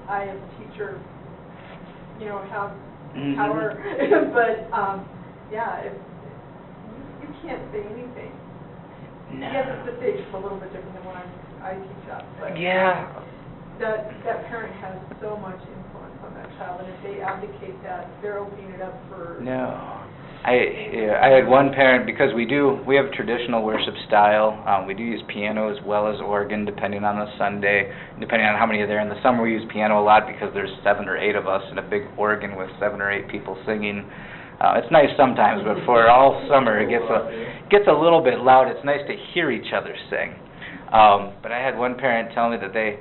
I, as a teacher, have power. But, if you can't say anything. No. Yes, the stage is a little bit different than when I teach up. But that parent has so much influence on that child, and if they abdicate that, they're opening it up for... No. I had one parent, because we have traditional worship style. We do use piano as well as organ, depending on the Sunday, depending on how many are there. In the summer, we use piano a lot because there's 7 or 8 of us and a big organ with 7 or 8 people singing. It's nice sometimes, but for all summer, it gets a little bit loud. It's nice to hear each other sing. But I had one parent tell me that they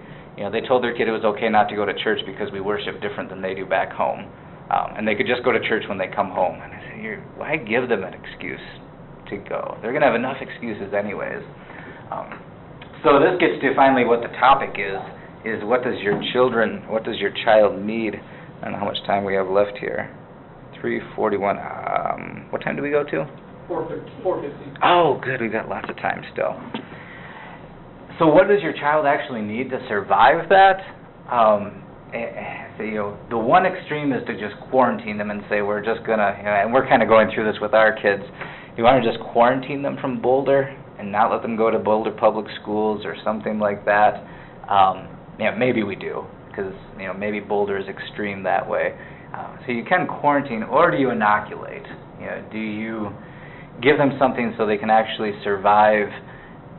told their kid it was okay not to go to church because we worship different than they do back home. And they could just go to church when they come home. And I said, why give them an excuse to go? They're going to have enough excuses anyways. So this gets to finally what the topic is what does your child need? I don't know how much time we have left here. 3:41. What time do we go to? 4:50. Oh, good. We've got lots of time still. So what does your child actually need to survive that? The one extreme is to just quarantine them and say we're just going to, and we're kind of going through this with our kids. You want to just quarantine them from Boulder and not let them go to Boulder public schools or something like that? Maybe we do, because maybe Boulder is extreme that way. So you can quarantine, or do you inoculate? Do you give them something so they can actually survive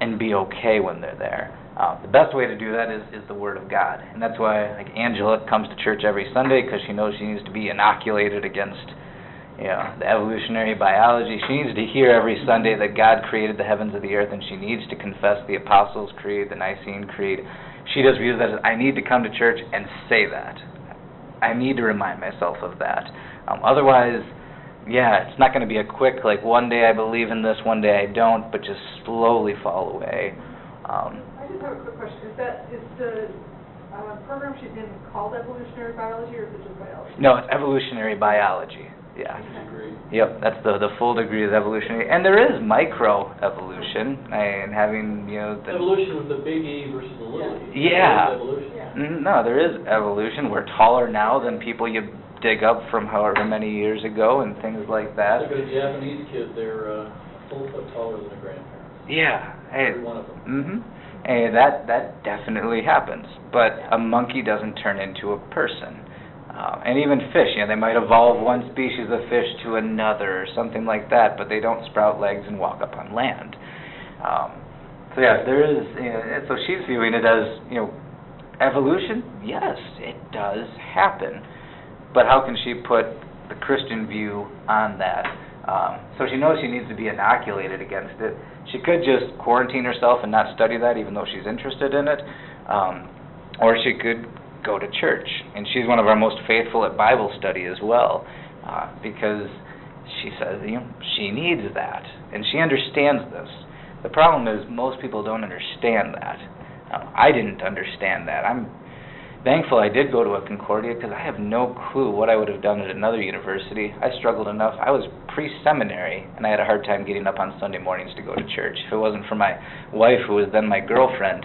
and be okay when they're there? The best way to do that is the Word of God. And that's why Angela comes to church every Sunday, because she knows she needs to be inoculated against the evolutionary biology. She needs to hear every Sunday that God created the heavens and the earth, and she needs to confess the Apostles' Creed, the Nicene Creed. she does view that as, I need to come to church and say that. I need to remind myself of that. Otherwise, yeah, it's not going to be a quick, like, one day I believe in this, one day I don't, but just slowly fall away. I just have a quick question. Is the program she's in called evolutionary biology, or is it just biology? No, it's evolutionary biology. Yeah. Degree. Yep, that's the full degree is evolutionary. And there is microevolution, and having, Evolution with the big E versus the little E. Yeah. Evolution. Yeah. No, there is evolution. We're taller now than people you dig up from however many years ago and things like that. Look at a Japanese kid, they're a full foot taller than their grandparents. Yeah. Hey. Every one of them. Mm-hmm. And that definitely happens. But a monkey doesn't turn into a person. And even fish, they might evolve one species of fish to another or something like that, but they don't sprout legs and walk up on land. So yeah, there is, so she's viewing it as, evolution? Yes, it does happen. But how can she put the Christian view on that? So she knows she needs to be inoculated against it. She could just quarantine herself and not study that, even though she's interested in it. Or she could go to church. And she's one of our most faithful at Bible study as well, because she says, she needs that. And she understands this. The problem is most people don't understand that. I didn't understand that. I'm thankful I did go to a Concordia because I have no clue what I would have done at another university. I struggled enough. I was pre-seminary, and I had a hard time getting up on Sunday mornings to go to church. If it wasn't for my wife, who was then my girlfriend,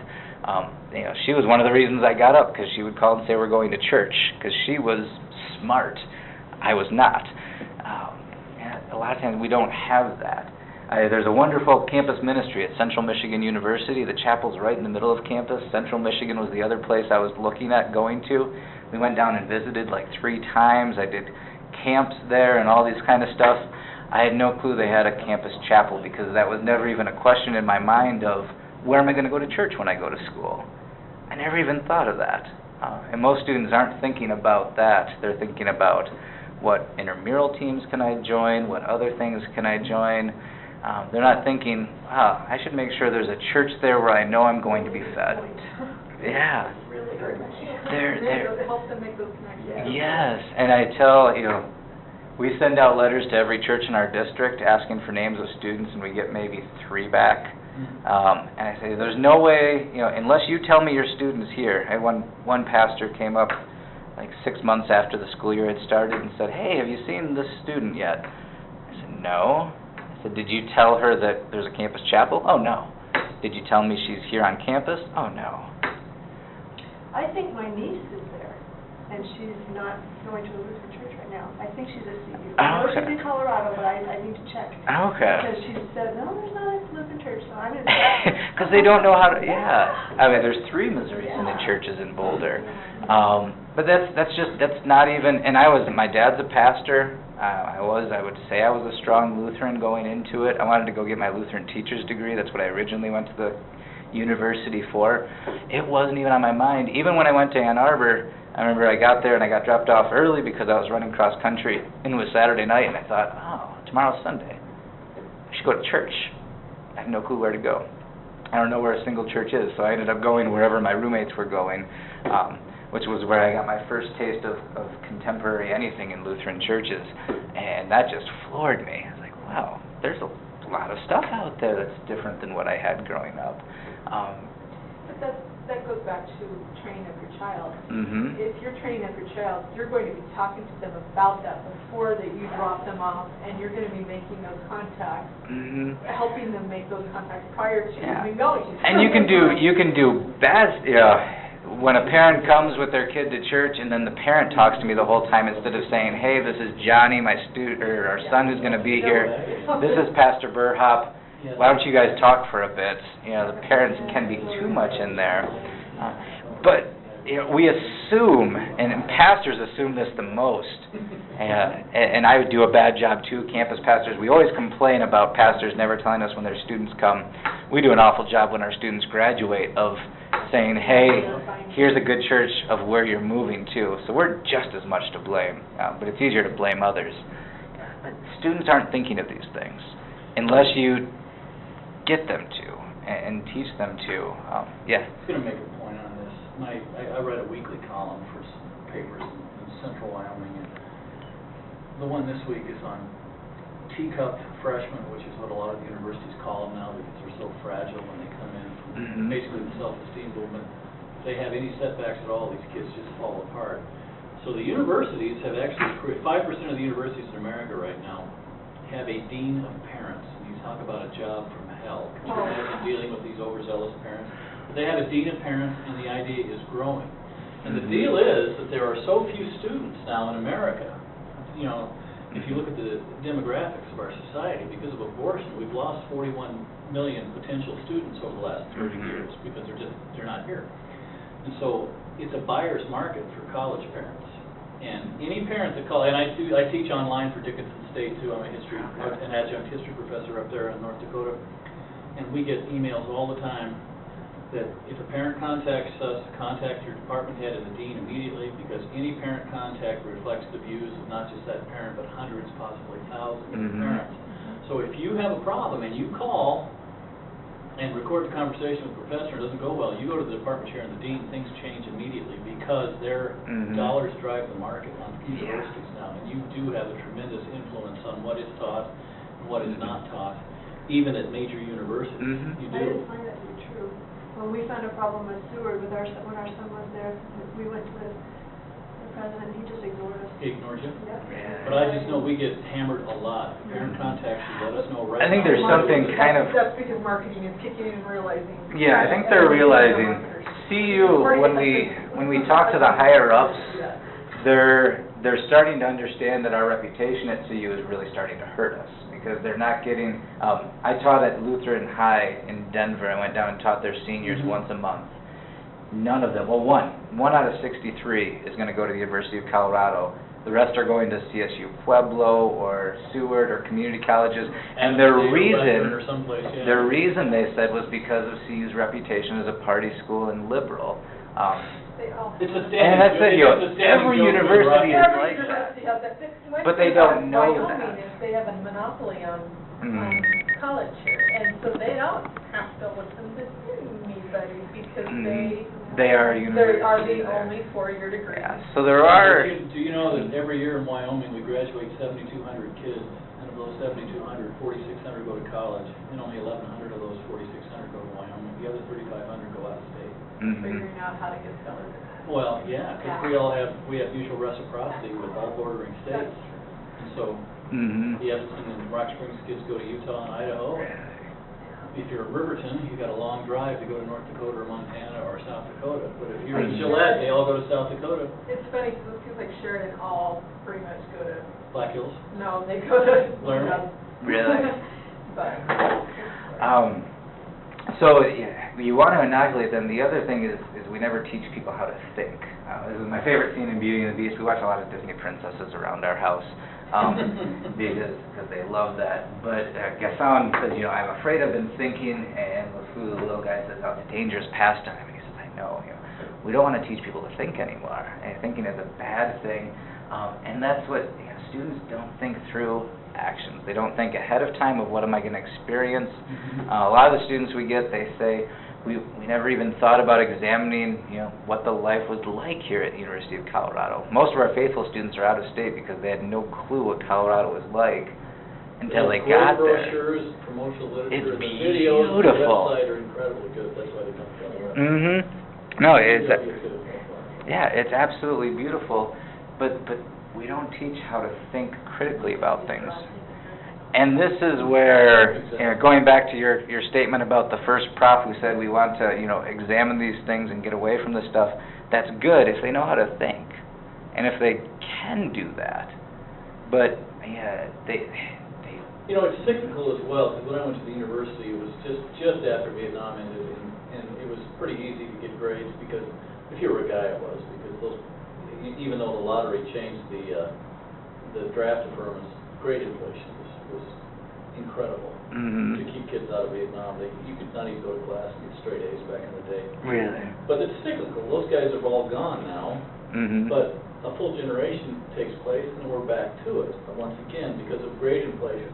she was one of the reasons I got up, because she would call and say we're going to church, because she was smart. I was not. A lot of times we don't have that. There's a wonderful campus ministry at Central Michigan University. The chapel's right in the middle of campus. Central Michigan was the other place I was looking at going to. We went down and visited like 3 times. I did camps there and all these kind of stuff. I had no clue they had a campus chapel, because that was never even a question in my mind of, where am I going to go to church when I go to school? I never even thought of that. And most students aren't thinking about that. They're thinking about what intramural teams can I join, what other things can I join. They're not thinking, I should make sure there's a church there where I know I'm going to be fed. Yeah. It helps them make those connections. Yes, and I tell, we send out letters to every church in our district asking for names of students, and we get maybe 3 back. And I say, there's no way, unless you tell me your students here. I had one pastor came up like 6 months after the school year had started and said, hey, have you seen this student yet? I said, no. I said, did you tell her that there's a campus chapel? Oh, no. Did you tell me she's here on campus? Oh, no. I think my niece is there, and she's not going to a Lutheran church right now. I think she's at CU. I know she's in Colorado, but I need to check. Okay. Because she said, no, there's not a Lutheran church, so I'm going to because they don't know how to, I mean, there's 3 Missouri Synod churches in Boulder. But that's not even, and my dad's a pastor. I would say I was a strong Lutheran going into it. I wanted to go get my Lutheran teacher's degree. That's what I originally went to the university for. It wasn't even on my mind. Even when I went to Ann Arbor, I remember I got there and I got dropped off early because I was running cross country, and it was Saturday night, and I thought, tomorrow's Sunday. I should go to church. I have no clue where to go. I don't know where a single church is, so I ended up going wherever my roommates were going, which was where I got my first taste of contemporary anything in Lutheran churches, and that just floored me. I was like, wow, there's a lot of stuff out there that's different than what I had growing up. But that goes back to training up your child. Mm-hmm. If you're training up your child, you're going to be talking to them about that before that you drop them off, and you're going to be making those contacts, helping them make those contacts prior to even going. And you can do best, when a parent comes with their kid to church, and then the parent talks to me the whole time instead of saying, hey, this is Johnny, my student, or our son who's going to be here. This is Pastor Burhop. Why don't you guys talk for a bit? The parents can be too much in there. But we assume, and pastors assume this the most, and I would do a bad job too, campus pastors. We always complain about pastors never telling us when their students come. We do an awful job when our students graduate of saying, hey, here's a good church of where you're moving to. So we're just as much to blame, but it's easier to blame others. But students aren't thinking of these things unless you get them to and teach them to. I'm going to make a point on this. I write a weekly column for papers in central Wyoming, and the one this week is on teacup freshmen, which is what a lot of universities call them now because they're so fragile when they come in from basically the self-esteem movement. If they have any setbacks at all, these kids just fall apart. So the universities have actually, 5% of the universities in America right now have a dean of parents. And you talk about a job from hell. Could you imagine dealing with these overzealous parents? But they have a dean of parents, and the idea is growing. And the deal is that there are so few students now in America. You know, if you look at the demographics of our society, because of abortion, we've lost 41 million potential students over the last 30 years because they're not here. And so it's a buyer's market for college parents. And any parent that calls, and I teach online for Dickinson State too. I'm an adjunct history professor up there in North Dakota, and we get emails all the time that if a parent contacts us, contact your department head and the dean immediately, because any parent contact reflects the views of not just that parent, but hundreds, possibly thousands of parents. So if you have a problem and you call and record the conversation with the professor, it doesn't go well, you go to the department chair and the dean, things change immediately because their dollars drive the market on universities now, and you do have a tremendous influence on what is taught and what is not taught, even at major universities. You do. I didn't find that to be true. When we found a problem with Seward, when our son was there, we went to the president, he just ignored us. He ignored you? Yep. But I just know we get hammered a lot. Parent contacts you, let us know right now. I think there's something kind of... That's because marketing is kicking in and realizing. Yeah, I think they're realizing. CU, when we talk to the higher ups, they're starting to understand that our reputation at CU is really starting to hurt us, because they're not getting, I taught at Lutheran High in Denver. I went down and taught their seniors once a month. None of them, well, one out of 63 is going to go to the University of Colorado. The rest are going to CSU Pueblo or Seward or community colleges, and their reason they said was because of CU's reputation as a party school and liberal. It's a and that's it, every university is like that. But they don't know that. They have a monopoly on college here, and so they don't have to listen to anybody because they are universities. They are the only four-year degree. Yeah, so there are... Do you know that every year in Wyoming we graduate 7,200 kids, and of those 7,200, 4,600 go to college, and only 1,100 of those 4,600 go to Wyoming. The other 3,500 go out of state. Figuring out how to get scholarships. Well, yeah, because we have mutual reciprocity with all bordering states. And so the Evanston and Rock Springs kids go to Utah and Idaho. If you're in Riverton, you've got a long drive to go to North Dakota or Montana or South Dakota. But if you're in Gillette, they all go to South Dakota. It's funny because it feels like Sheridan all pretty much go to... Black Hills? No, they go to... Laramie? Really? But... So you want to inoculate them. The other thing is we never teach people how to think. This is my favorite scene in Beauty and the Beast. We watch a lot of Disney princesses around our house because they love that. But Gaston says, I'm afraid I've been thinking, and LeFou, the little guy, says, it's a dangerous pastime. And he says, I know. We don't want to teach people to think anymore. And thinking is a bad thing. And that's what students don't think through actions. They don't think ahead of time of what am I going to experience. A lot of the students we get, they say, we never even thought about examining, what the life was like here at the University of Colorado. Most of our faithful students are out of state because they had no clue what Colorado was like until they got there. Brochures, promotional literature, it's the videos, beautiful. the website are incredibly good. That's why they come to Colorado. No, it's absolutely beautiful, but we don't teach how to think critically about things. And this is where, going back to your statement about the first prof who said we want to, examine these things and get away from this stuff, that's good if they know how to think, and if they can do that. But, they it's cyclical as well, because when I went to the university, it was just after Vietnam ended, and it was pretty easy to get grades, because if you were a guy, it was, because even though the lottery changed the draft deferments, grade inflation was incredible. To keep kids out of Vietnam, you could not even go to class and get straight A's back in the day. Really? But it's cyclical. Those guys are all gone now, but a full generation takes place, and we're back to it once again because of grade inflation.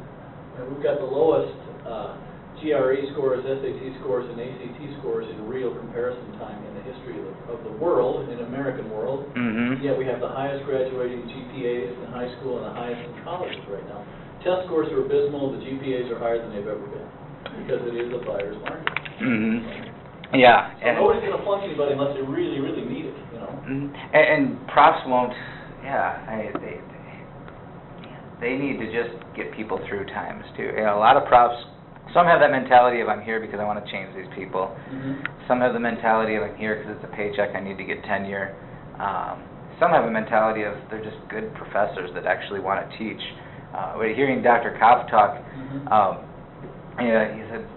And we've got the lowest GRE scores, SAT scores, and ACT scores in real comparison time in the history of the world, in American world. Yet we have the highest graduating GPAs in high school and the highest in colleges right now. Test scores are abysmal. The GPAs are higher than they've ever been because it is a buyer's market. Yeah. So nobody's going to flunk anybody unless they really, really need it, you know. And profs won't. Yeah, they need to just get people through times too. You know, a lot of profs. Some have that mentality of I'm here because I want to change these people. Some have the mentality of I'm here because it's a paycheck, I need to get tenure. Some have a mentality of they're just good professors that actually want to teach. Hearing Dr. Kopp talk, he said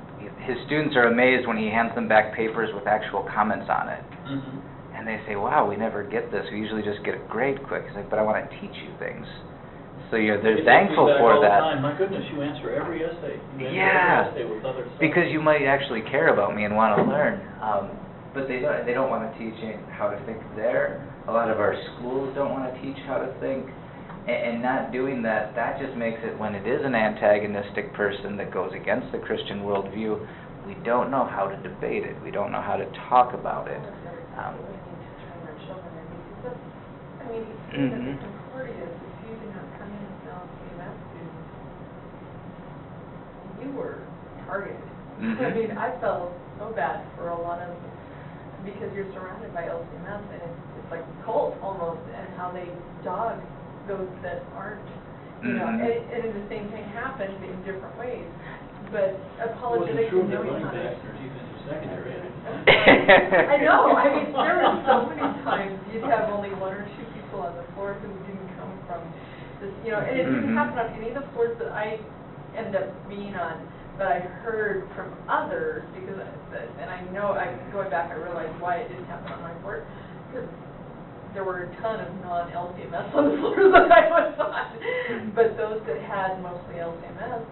his students are amazed when he hands them back papers with actual comments on it. And they say, wow, we never get this. We usually just get a grade quick. He's like, but I want to teach you things. So they're thankful for that. My goodness, you answer every essay. Yeah, every essay with other stuff. because you might actually care about me and want to learn. But they don't want to teach how to think there. A lot of our schools don't want to teach how to think. And not doing that, that just makes it, when it is an antagonistic person that goes against the Christian worldview, we don't know how to debate it. We don't know how to talk about it. I mean, even at Concordia, if you did not come in as an LCMS student, you were targeted. I mean, I felt so bad for a lot of, because you're surrounded by LCMS, and it's like a cult almost, and how they dog those that aren't, you know, and the same thing happened in different ways. But apologetics and knowing how to... I know, I mean, there were so many times you'd have only one or two people on the floor who didn't come from this, you know, and it didn't happen on any of the floors that I ended up being on, but I heard from others, because, and I know, going back, I realized why it didn't happen on my floor, because there were a ton of non-LCMS on the floors that I was on, but those that had mostly LCMS,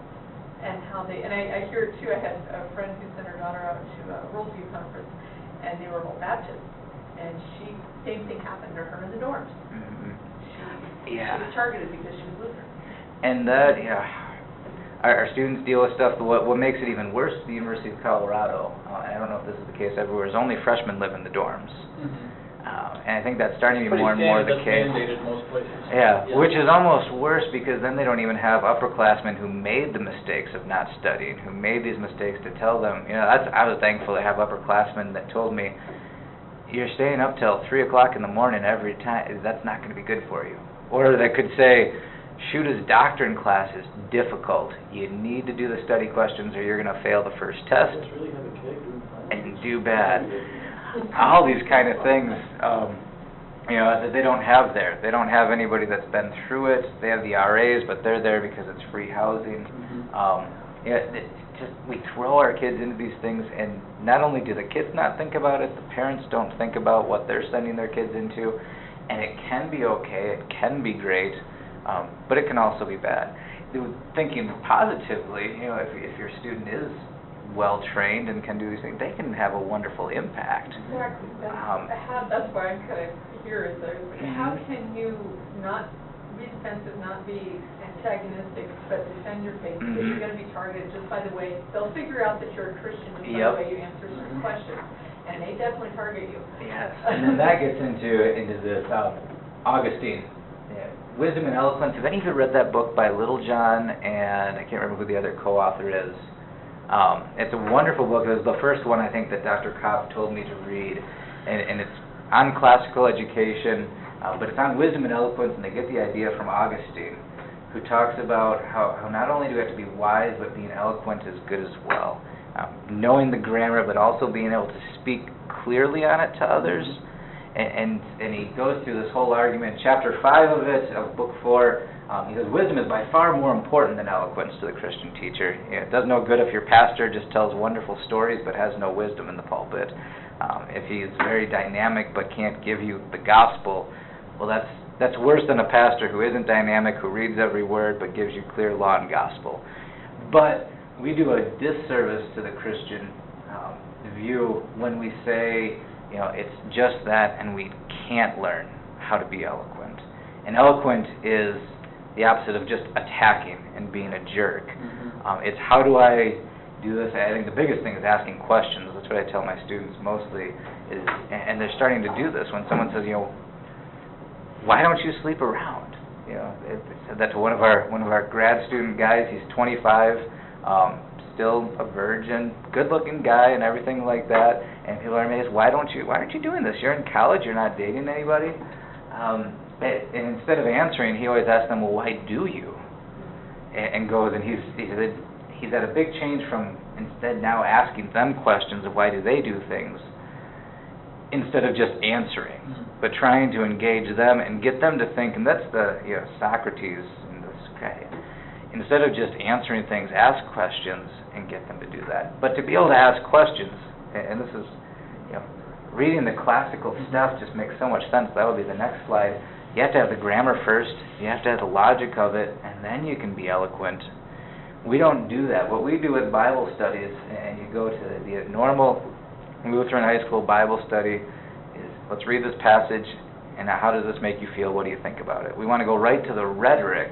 and how they, and I hear it too, I had a friend who sent her daughter out to a Worldview conference, and they were all Baptist, and same thing happened to her in the dorms. She was targeted because she was Lutheran. And that, our students deal with stuff. What makes it even worse at the University of Colorado, and I don't know if this is the case everywhere, is only freshmen live in the dorms. And I think that's starting to be more and more the case. Most places. Yeah, which is almost worse, because then they don't even have upperclassmen who made the mistakes of not studying, who made these mistakes to tell them. I was thankful to have upperclassmen that told me, you're staying up till 3 o'clock in the morning every time, that's not going to be good for you. Or that could say, Sheridan's doctrine class is difficult. You need to do the study questions or you're going to fail the first test and do bad. All these kind of things, that they don't have there. They don't have anybody that's been through it. They have the RAs, but they're there because it's free housing. We throw our kids into these things, and not only do the kids not think about it, the parents don't think about what they're sending their kids into, and it can be okay, it can be great, but it can also be bad. Thinking positively, if your student is well-trained and can do these things, they can have a wonderful impact. Exactly. That's why I'm kind of here. How can you not be defensive, not be antagonistic, but defend your faith? Because you're going to be targeted just by the way. They'll figure out that you're a Christian just by the way you answer certain questions, and they definitely target you. Yes, and then that gets into this Augustine. Wisdom and Eloquence. Have any of you read that book by Littlejohn, and I can't remember who the other co-author is? It's a wonderful book. It was the first one, I think, that Dr. Kopp told me to read, and it's on classical education, but it's on wisdom and eloquence, and they get the idea from Augustine, who talks about how not only do we have to be wise, but being eloquent is good as well. Knowing the grammar, but also being able to speak clearly on it to others. And he goes through this whole argument. Chapter 5 of it, of Book 4, he says, wisdom is by far more important than eloquence to the Christian teacher. It does no good if your pastor just tells wonderful stories but has no wisdom in the pulpit. If he's very dynamic but can't give you the gospel, well, that's worse than a pastor who isn't dynamic, who reads every word but gives you clear law and gospel. But we do a disservice to the Christian view when we say, it's just that and we can't learn how to be eloquent. And eloquent is the opposite of just attacking and being a jerk. It's how do I do this. I think the biggest thing is asking questions. That's what I tell my students mostly, and they're starting to do this. When someone says, why don't you sleep around? I said that to one of our grad student guys. He's 25, still a virgin, good-looking guy, and everything like that. And people are amazed. Why aren't you doing this? You're in college. You're not dating anybody. And instead of answering, he always asks them, well, why do you? And goes, and he's at a big change from instead now asking them questions of why do they do things, instead of just answering, but trying to engage them and get them to think. And that's the Socrates and the Socrates. Instead of just answering things, ask questions and get them to do that. But to be able to ask questions, and this is, reading the classical stuff just makes so much sense. That would be the next slide. You have to have the grammar first, you have to have the logic of it, and then you can be eloquent. We don't do that. What we do with Bible studies, and you go to the normal Lutheran high school Bible study, is let's read this passage, and how does this make you feel? What do you think about it? We want to go right to the rhetoric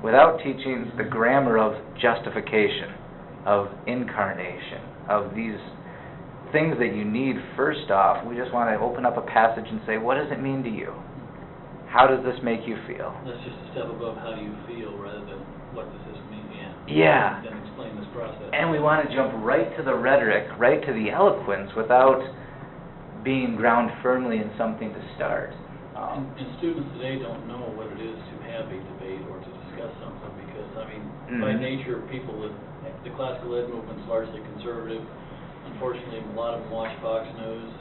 without teaching the grammar of justification, of incarnation, of these things that you need first off. We just want to open up a passage and say, what does it mean to you? How does this make you feel? That's just a step above how do you feel rather than what does this mean, Yeah. Then explain this process. And we want to jump right to the rhetoric, right to the eloquence without being ground firmly in something to start. And students today don't know what it is to have a debate or to discuss something because, by nature, people with the classical ed movement's largely conservative. Unfortunately, a lot of them watch Fox News.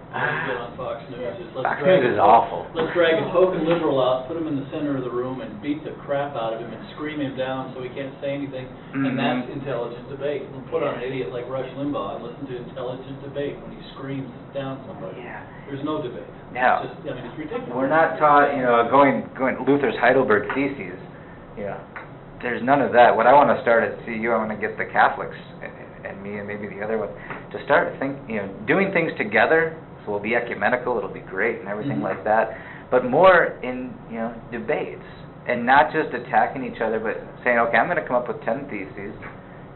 And get on Fox News is Fox News is awful. Let's drag a token liberal out, put him in the center of the room, and beat the crap out of him and scream him down so he can't say anything. And that's intelligent debate. We'll put on an idiot like Rush Limbaugh and listen to intelligent debate when he screams down somebody. Yeah. There's no debate. No. It's just, it's ridiculous. We're not taught, going Luther's Heidelberg Theses. There's none of that. What I want to start at CU, I want to get the Catholics and me and maybe the other one to start doing things together. So we'll be ecumenical. It'll be great and everything like that. But more in debates and not just attacking each other, but saying, okay, I'm going to come up with 10 theses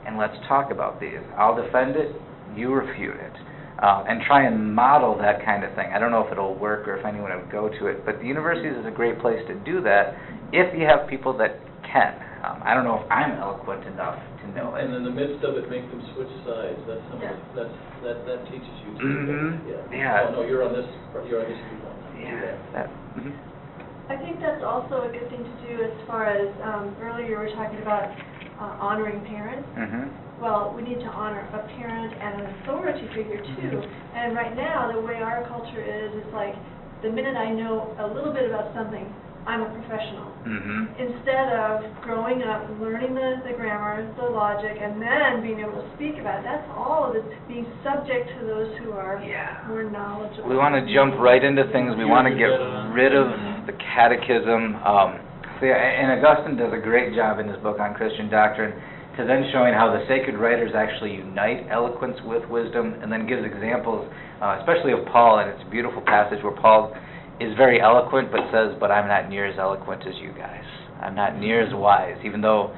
and let's talk about these. I'll defend it. You refute it. And try and model that kind of thing. I don't know if it'll work or if anyone would go to it, but the universities is a great place to do that if you have people that can. I don't know if I'm eloquent enough to know it. And in the midst of it, make them switch sides. That's that teaches you to. Yeah. Oh no, you're on this viewpoint. Yeah. I think that's also a good thing to do as far as earlier you were talking about honoring parents. Well, we need to honor a parent and an authority figure too. And right now, the way our culture is like the minute I know a little bit about something, I'm a professional. Instead of growing up, learning the grammar, the logic, and then being able to speak about it, that's all of it, being subject to those who are more knowledgeable. We want to jump right into things. We want to get rid of the catechism. And Augustine does a great job in his book on Christian doctrine to then showing how the sacred writers actually unite eloquence with wisdom, and then gives examples, especially of Paul, and it's a beautiful passage where Paul is very eloquent, but says, but I'm not near as eloquent as you guys. I'm not near as wise, even though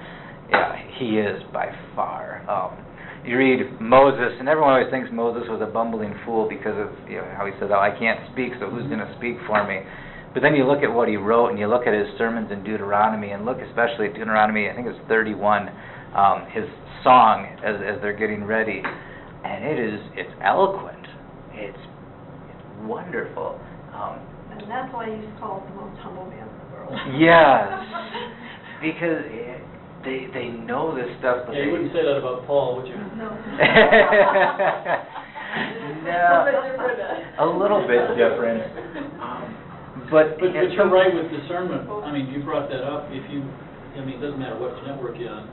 he is by far. You read Moses, and everyone always thinks Moses was a bumbling fool because of how he says, oh, I can't speak, so who's going to speak for me? But then you look at what he wrote, and you look at his sermons in Deuteronomy, and look especially at Deuteronomy, I think it's 31, his song as they're getting ready, and it's eloquent. It's wonderful. And that's why he's called the most humble man in the world. Yes, because they know this stuff. But you wouldn't say that about Paul, would you? No. No, a little bit different. But you're right with discernment. You brought that up. It doesn't matter what network you're on.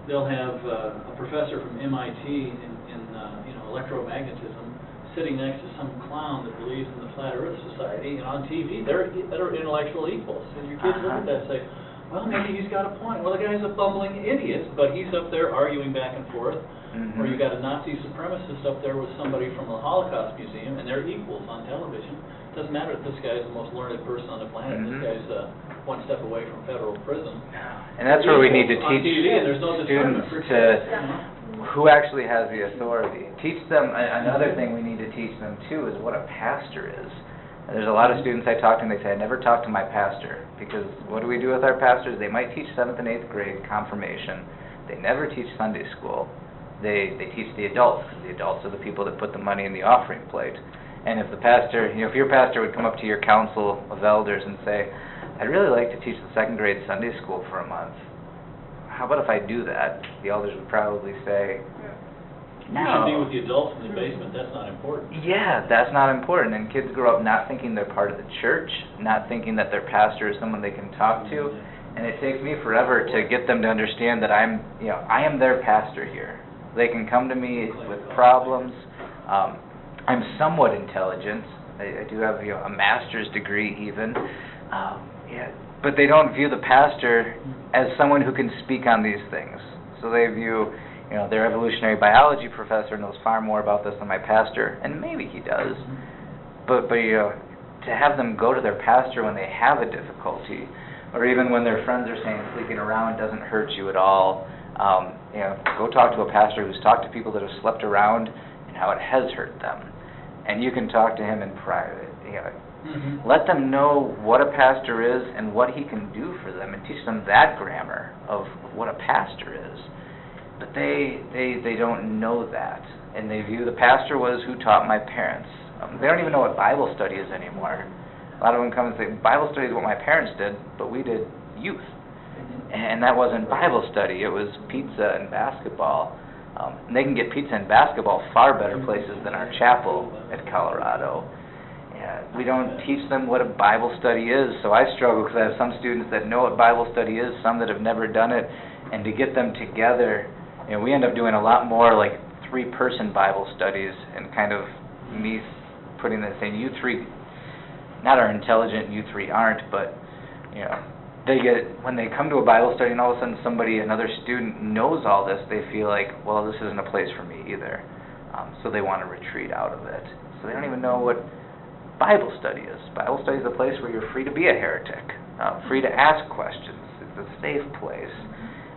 They'll have a professor from MIT in electromagnetism sitting next to some clown that believes in the Flat Earth Society, and on TV, they're intellectual equals. And your kids look at that and say, well, maybe he's got a point. Well, the guy's a bumbling idiot, but he's up there arguing back and forth. Or you got a Nazi supremacist up there with somebody from the Holocaust Museum, and they're equals on television. It doesn't matter if this guy's the most learned person on the planet. This guy's one step away from federal prison. And that's where we need to teach TV, and there's no students who actually has the authority. Teach them, another thing we need to teach them too is what a pastor is. And there's a lot of students I talk to and they say, I never talk to my pastor, because what do we do with our pastors? They might teach 7th and 8th grade confirmation. They never teach Sunday school. They teach the adults, because the adults are the people that put the money in the offering plate. And if the pastor, if your pastor would come up to your council of elders and say, I'd really like to teach the 2nd grade Sunday school for a month. How about if I do that? The elders would probably say, no. You should be with the adults in the basement, that's not important. Yeah, that's not important. And kids grow up not thinking they're part of the church, not thinking that their pastor is someone they can talk to. And it takes me forever to get them to understand that I am their pastor here. They can come to me with problems. I'm somewhat intelligent. I do have a master's degree even. But they don't view the pastor as someone who can speak on these things. So they view, their evolutionary biology professor knows far more about this than my pastor, and maybe he does. But to have them go to their pastor when they have a difficulty, or even when their friends are saying sleeping around doesn't hurt you at all, go talk to a pastor who's talked to people that have slept around and how it has hurt them. And you can talk to him in private. Let them know what a pastor is and what he can do for them, and teach them that grammar of what a pastor is. But they don't know that, and they view the pastor was who taught my parents. They don't even know what Bible study is anymore. A lot of them come and say, Bible study is what my parents did, but we did youth. And that wasn't Bible study, it was pizza and basketball. And they can get pizza and basketball far better places than our chapel at Colorado. We don't teach them what a Bible study is, so I struggle because I have some students that know what Bible study is, some that have never done it, and to get them together, we end up doing a lot more like 3-person Bible studies, and kind of me putting this saying, you 3 not are intelligent, you 3 aren't, but they get, when they come to a Bible study and all of a sudden another student knows all this, they feel like, well, this isn't a place for me either. So they want to retreat out of it. So they don't even know what Bible study is. Bible study is a place where you're free to be a heretic, free to ask questions. It's a safe place.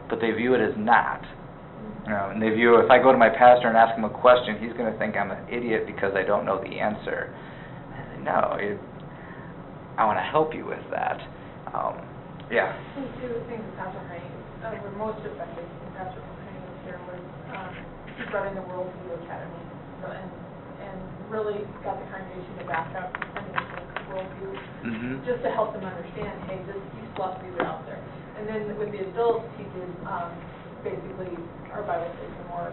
But they view it as not. And they view, if I go to my pastor and ask him a question, he's going to think I'm an idiot because I don't know the answer. No, I want to help you with that. Yeah. Two things that Pastor Haynes were most effective in Pastor Haynes here was he brought in the Worldview Academy and really got the congregation to back up and worldview, just to help them understand, hey, these philosophies are out there. And then with the adults, he did basically our Bible studies and more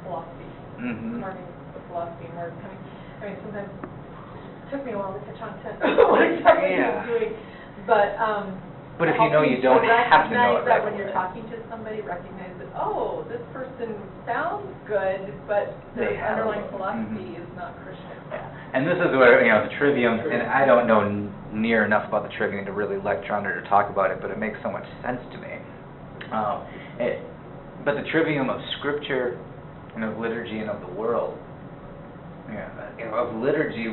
philosophy, learning the philosophy, more coming. I mean, sometimes it took me a while to catch on to what exactly he was doing, but if you know, you don't have to know it right that when you're talking to somebody, recognize that, oh, this person sounds good, but the underlying philosophy is not Christian. And this is where, the trivium, and I don't know near enough about the trivium to really lecture on it or talk about it, but it makes so much sense to me. But the trivium of Scripture and of liturgy and of the world, of liturgy,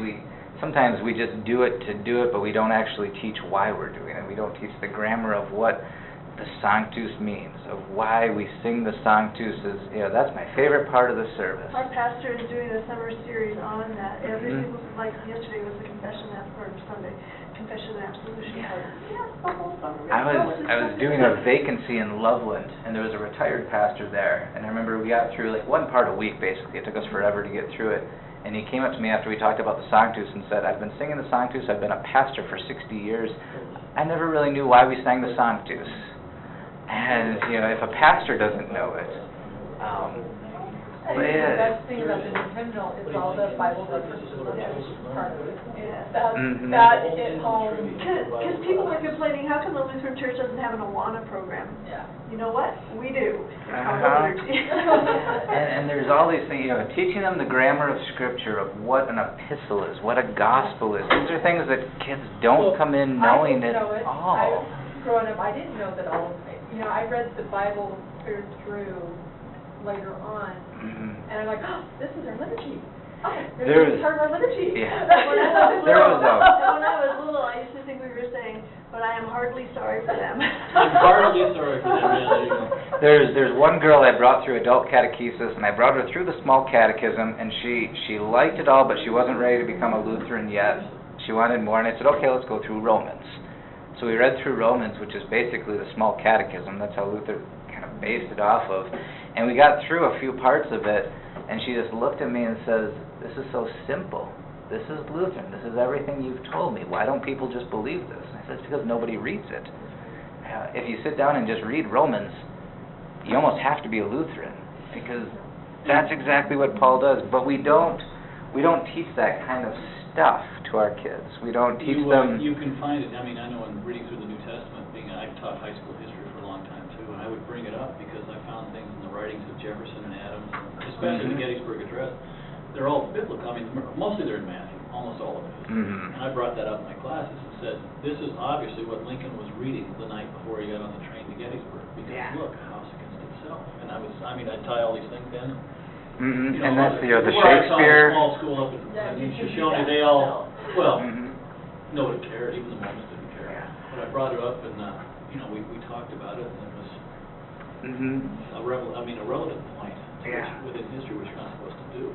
sometimes we just do it to do it, but we don't actually teach why we're doing it. We don't teach the grammar of what the Sanctus means, of why we sing the Sanctus. That's my favorite part of the service. Our pastor is doing a summer series on that. Every single, like yesterday was the confession or Sunday, confession and absolution. The whole summer. I was doing a vacancy in Loveland, and there was a retired pastor there, and I remember we got through like one part a week basically. It took us forever to get through it. And he came up to me after we talked about the Sanctus and said, I've been singing the Sanctus, I've been a pastor for 60 years. I never really knew why we sang the Sanctus. And, if a pastor doesn't know it. I think the best thing about the new hymnal is all the Bible references part of it. That hit home. Because people are complaining, how come the Lutheran Church doesn't have an Awana program? Yeah. You know what? We do. Liturgy. And there's all these things, teaching them the grammar of Scripture, of what an epistle is, what a gospel is. These are things that kids don't come in knowing it all. Growing up, I didn't know that all of it. I read the Bible clear through later on, and I'm like, oh, this is our liturgy. There's part of our liturgy. Yeah. When I was There little, was when I was little, I used to think we were saying, but I am hardly sorry for them. I'm hardly sorry for them, yeah, there you go. There's one girl I brought through adult catechesis, and I brought her through the small catechism, and she liked it all, but she wasn't ready to become a Lutheran yet. She wanted more, and I said, okay, let's go through Romans. So we read through Romans, which is basically the small catechism. That's how Luther kind of based it off of. And we got through a few parts of it, and she just looked at me and says, this is so simple. This is Lutheran. This is everything you've told me. Why don't people just believe this? And I said, it's because nobody reads it. If you sit down and just read Romans, you almost have to be a Lutheran, because that's exactly what Paul does. But we don't teach that kind of stuff to our kids. We don't teach them. You can find it. I mean, I know in reading through the New Testament, I've taught high school history for a long time too, and I would bring it up because I found things in the writings of Jefferson and Adams, especially the Gettysburg Address. They're all biblical. I mean, mostly they're in Matthew. Almost all of it is. And I brought that up in my classes and said, this is obviously what Lincoln was reading the night before he got on the train to Gettysburg. Because look, a house against itself. And I'd tie all these things in. You know, and that's the where Shakespeare. I saw the small school up in Shoshone, they all, well, nobody cared, even the Mormons didn't care. But I brought it up and, we talked about it, and it was a relevant point within history, which you're not supposed to do.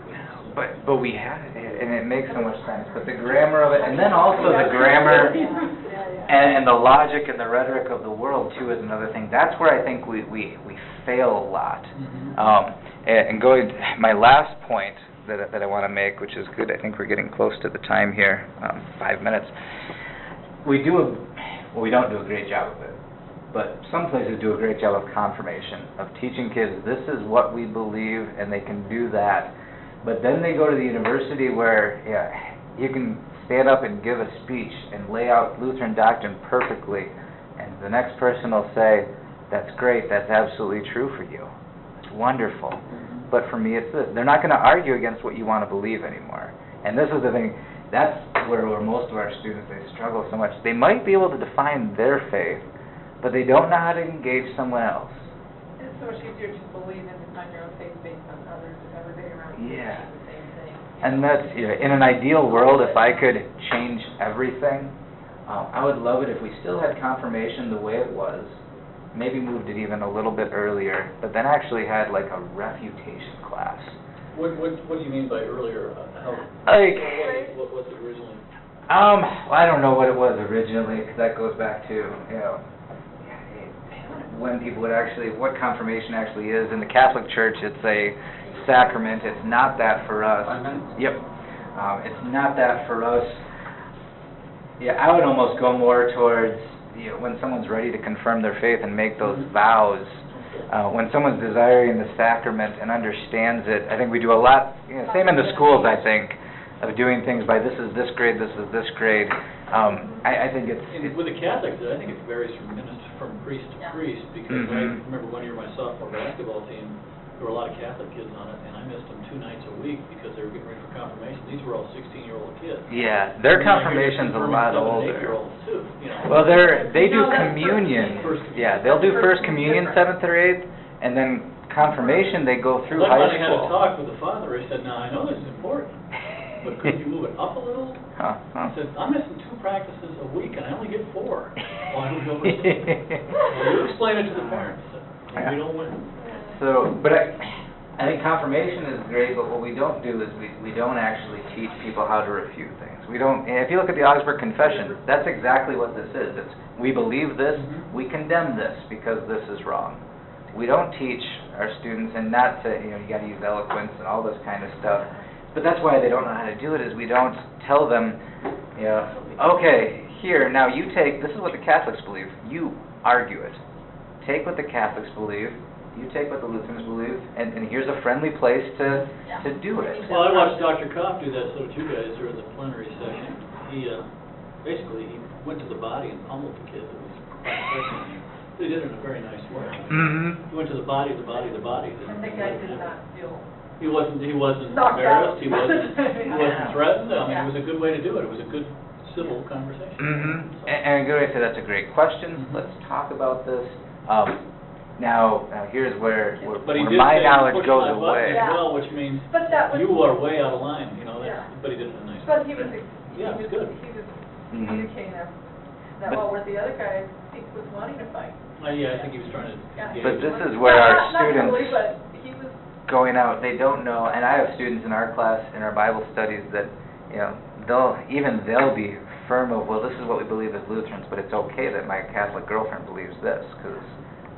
But we had it, and it makes so much sense. But the grammar of it, and then also the grammar and the logic and the rhetoric of the world too is another thing. That's where I think we fail a lot. And going, my last point that I want to make, which is good, I think we're getting close to the time here, 5 minutes. We don't do a great job of it, but some places do a great job of confirmation, of teaching kids this is what we believe and they can do that. But then they go to the university where you can stand up and give a speech and lay out Lutheran doctrine perfectly, and the next person will say, that's great, that's absolutely true for you. It's wonderful. But for me, it's this. They're not going to argue against what you want to believe anymore. And this is the thing, that's where most of our students, they struggle so much. They might be able to define their faith, but they don't know how to engage someone else. It's so much easier to believe and define your own faith based on others if everybody around you is the same thing. And that's, in an ideal world, if I could change everything, I would love it if we still had confirmation the way it was, maybe moved it even a little bit earlier, but then actually had like a refutation class. What do you mean by earlier? What was it originally? I don't know what it was originally, because that goes back to, when people would actually, what confirmation actually is. In the Catholic Church, it's a sacrament. It's not that for us. 5 minutes? Yep. It's not that for us. Yeah, I would almost go more towards, when someone's ready to confirm their faith and make those vows. When someone's desiring the sacrament and understands it, I think we do a lot, same in the schools, I think, of doing things by this is this grade, this is this grade. I think it's... With the Catholics, I think it varies from priest to priest, because I remember one year my sophomore basketball team, there were a lot of Catholic kids on it, and I missed them 2 nights a week because they were getting ready for confirmation. These were all 16-year-old kids. Yeah, their confirmation's a lot older. 7-8-year-olds too, Well, they do communion. Yeah, they'll do first communion 7th or 8th, and then confirmation they go through high I had a school. talk with the father. I said, now I know this is important, but could you move it up a little? I said, I'm missing 2 practices a week and I only get 4. Why don't we go over 6? Well, you explain it to the parents. We don't win. So, but I think confirmation is great, but what we don't do is we don't actually teach people how to refute things. We don't. If you look at the Augsburg Confession, that's exactly what this is. It's we believe this, we condemn this because this is wrong. We don't teach our students, and not to, you got to use eloquence and all this kind of stuff. But that's why they don't know how to do it, is we don't tell them, okay, here, now you take, this is what the Catholics believe. You argue it. Take what the Catholics believe, you take what the Lutherans believe, and here's a friendly place to do it. Well, I watched Dr. Kopp do that, so did you guys, during the plenary session. He basically went to the body and pummeled the kid that was practicing. He did it in a very nice way. He went to the body. And the guy did not feel... He wasn't embarrassed. He wasn't threatened. I mean, it was a good way to do it. It was a good civil conversation. And good way to say that's a great question. Let's talk about this. Now here's where But he did my say, knowledge "Push goes my button" away. as well, which means But that was. you are way out of line, you know, Yeah. but he did it in a nice way. But he was, Yeah, it was good. he was Mhm. communicating that well, where the other guy, I think, was wanting to fight. Yeah, I think he was trying to Yeah. engage. But this is where our Not students really, but he was. going out, they don't know, and I have students in our class, in our Bible studies, that, they'll be firm of, well, this is what we believe as Lutherans, but it's okay that my Catholic girlfriend believes this, because,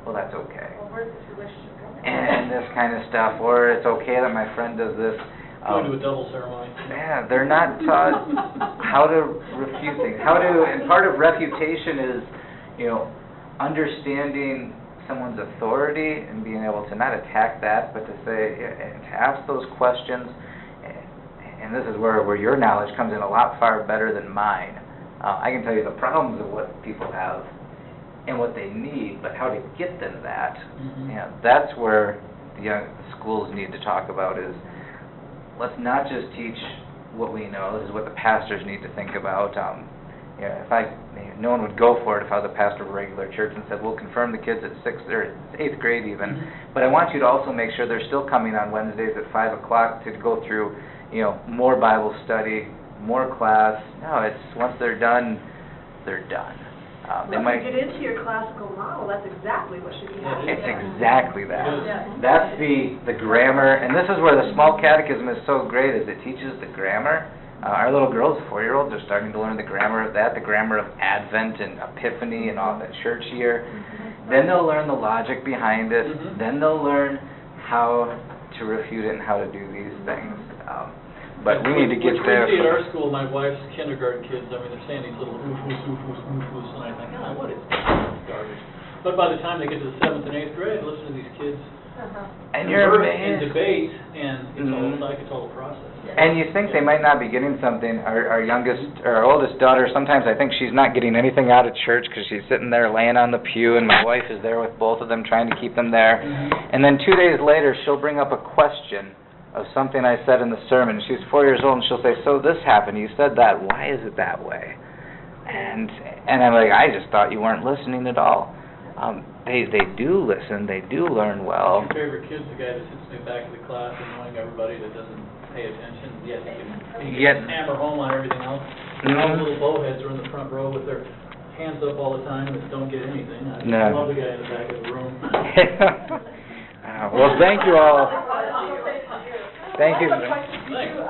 well, that's okay. Well, where's this relationship going? And this kind of stuff, or it's okay that my friend does this. Going to a double ceremony. Yeah, they're not taught how to refute things, and part of refutation is, understanding someone's authority and being able to not attack that, but to say, and to ask those questions. And this is where your knowledge comes in a lot far better than mine. I can tell you the problems of what people have and what they need, but how to get them that. That's where the schools need to talk about is, let's not just teach what we know. This is what the pastors need to think about. No one would go for it if I was a pastor of a regular church and said, we'll confirm the kids at 6th or 8th grade even. But I want you to also make sure they're still coming on Wednesdays at 5 o'clock to go through, more Bible study, more class. No, it's once they're done, they're done. They Well, might. if you get into your classical model, that's exactly what should be happening. It's exactly that. Yeah. That's the grammar, and this is where the small catechism is so great, is it teaches the grammar. Our little girls, 4-year-olds, are starting to learn the grammar of that, the grammar of Advent and Epiphany and all that church year. Then they'll learn the logic behind it. Then they'll learn how to refute it and how to do these things. But we need to get there. We see at our school, my wife's kindergarten kids, they're saying these little oof, and I think, what is this garbage? But by the time they get to the 7th and 8th grade, listen to these kids And you're converse and amazed. debate, and it's all a process. And you think they might not be getting something. Our oldest daughter, sometimes I think she's not getting anything out of church because she's sitting there laying on the pew, and my wife is there with both of them trying to keep them there. And then 2 days later, she'll bring up a question of something I said in the sermon. She's 4 years old, and she'll say, so this happened, you said that, why is it that way? And I'm like, I just thought you weren't listening at all. They do listen, they do learn well. Your favorite kid's the guy that sits in the back of the class annoying everybody that doesn't pay attention, yet he can hammer home on everything else. And all the little bowheads are in the front row with their hands up all the time that don't get anything. I love the guy in the back of the room. Well, thank you all. Thank you. I have a question for you.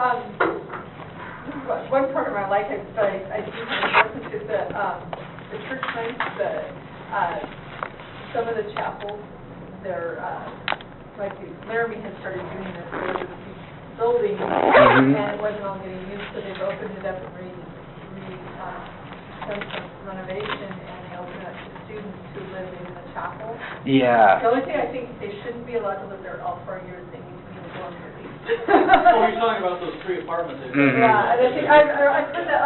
One part of my life, I do have a is the church nights, some of the chapels, they're, like Laramie has started doing this, there was this building, and it wasn't all getting used, so they've opened it up and done some renovation, and they opened it up to students who live in the chapel. Yeah. The only thing I think they shouldn't be allowed to live there all 4 years, they need to be in the dorm at least. Oh, you're talking about those 3 apartments. Yeah, and I think, I put the,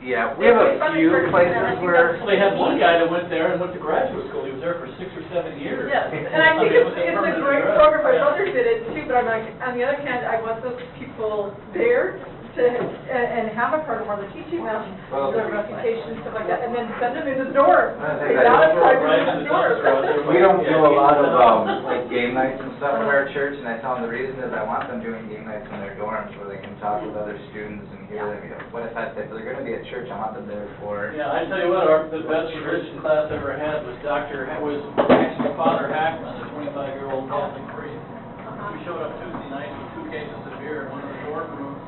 yeah, we have a few places where... Well, they had one guy that went there and went to graduate school. He was there for 6 or 7 years. yes, and I think it's a great program, my brother did it too, but I'm like, on the other hand, I want those people there to, and have a program where they're teaching them their reputation and stuff like that, and then send them in the door. They gotta try to in the door. We don't do a lot of, like, game nights and stuff at our church, and I tell them the reason is I want them doing game nights in their dorms where they can talk with other students and hear them, what if they're going to be at church, I want them there for... Yeah, I tell you what, the best religion class I ever had was actually Father Hackman, a 25-year-old Catholic priest. We showed up Tuesday night with 2 cases of beer in one of the dorm rooms.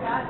Yeah,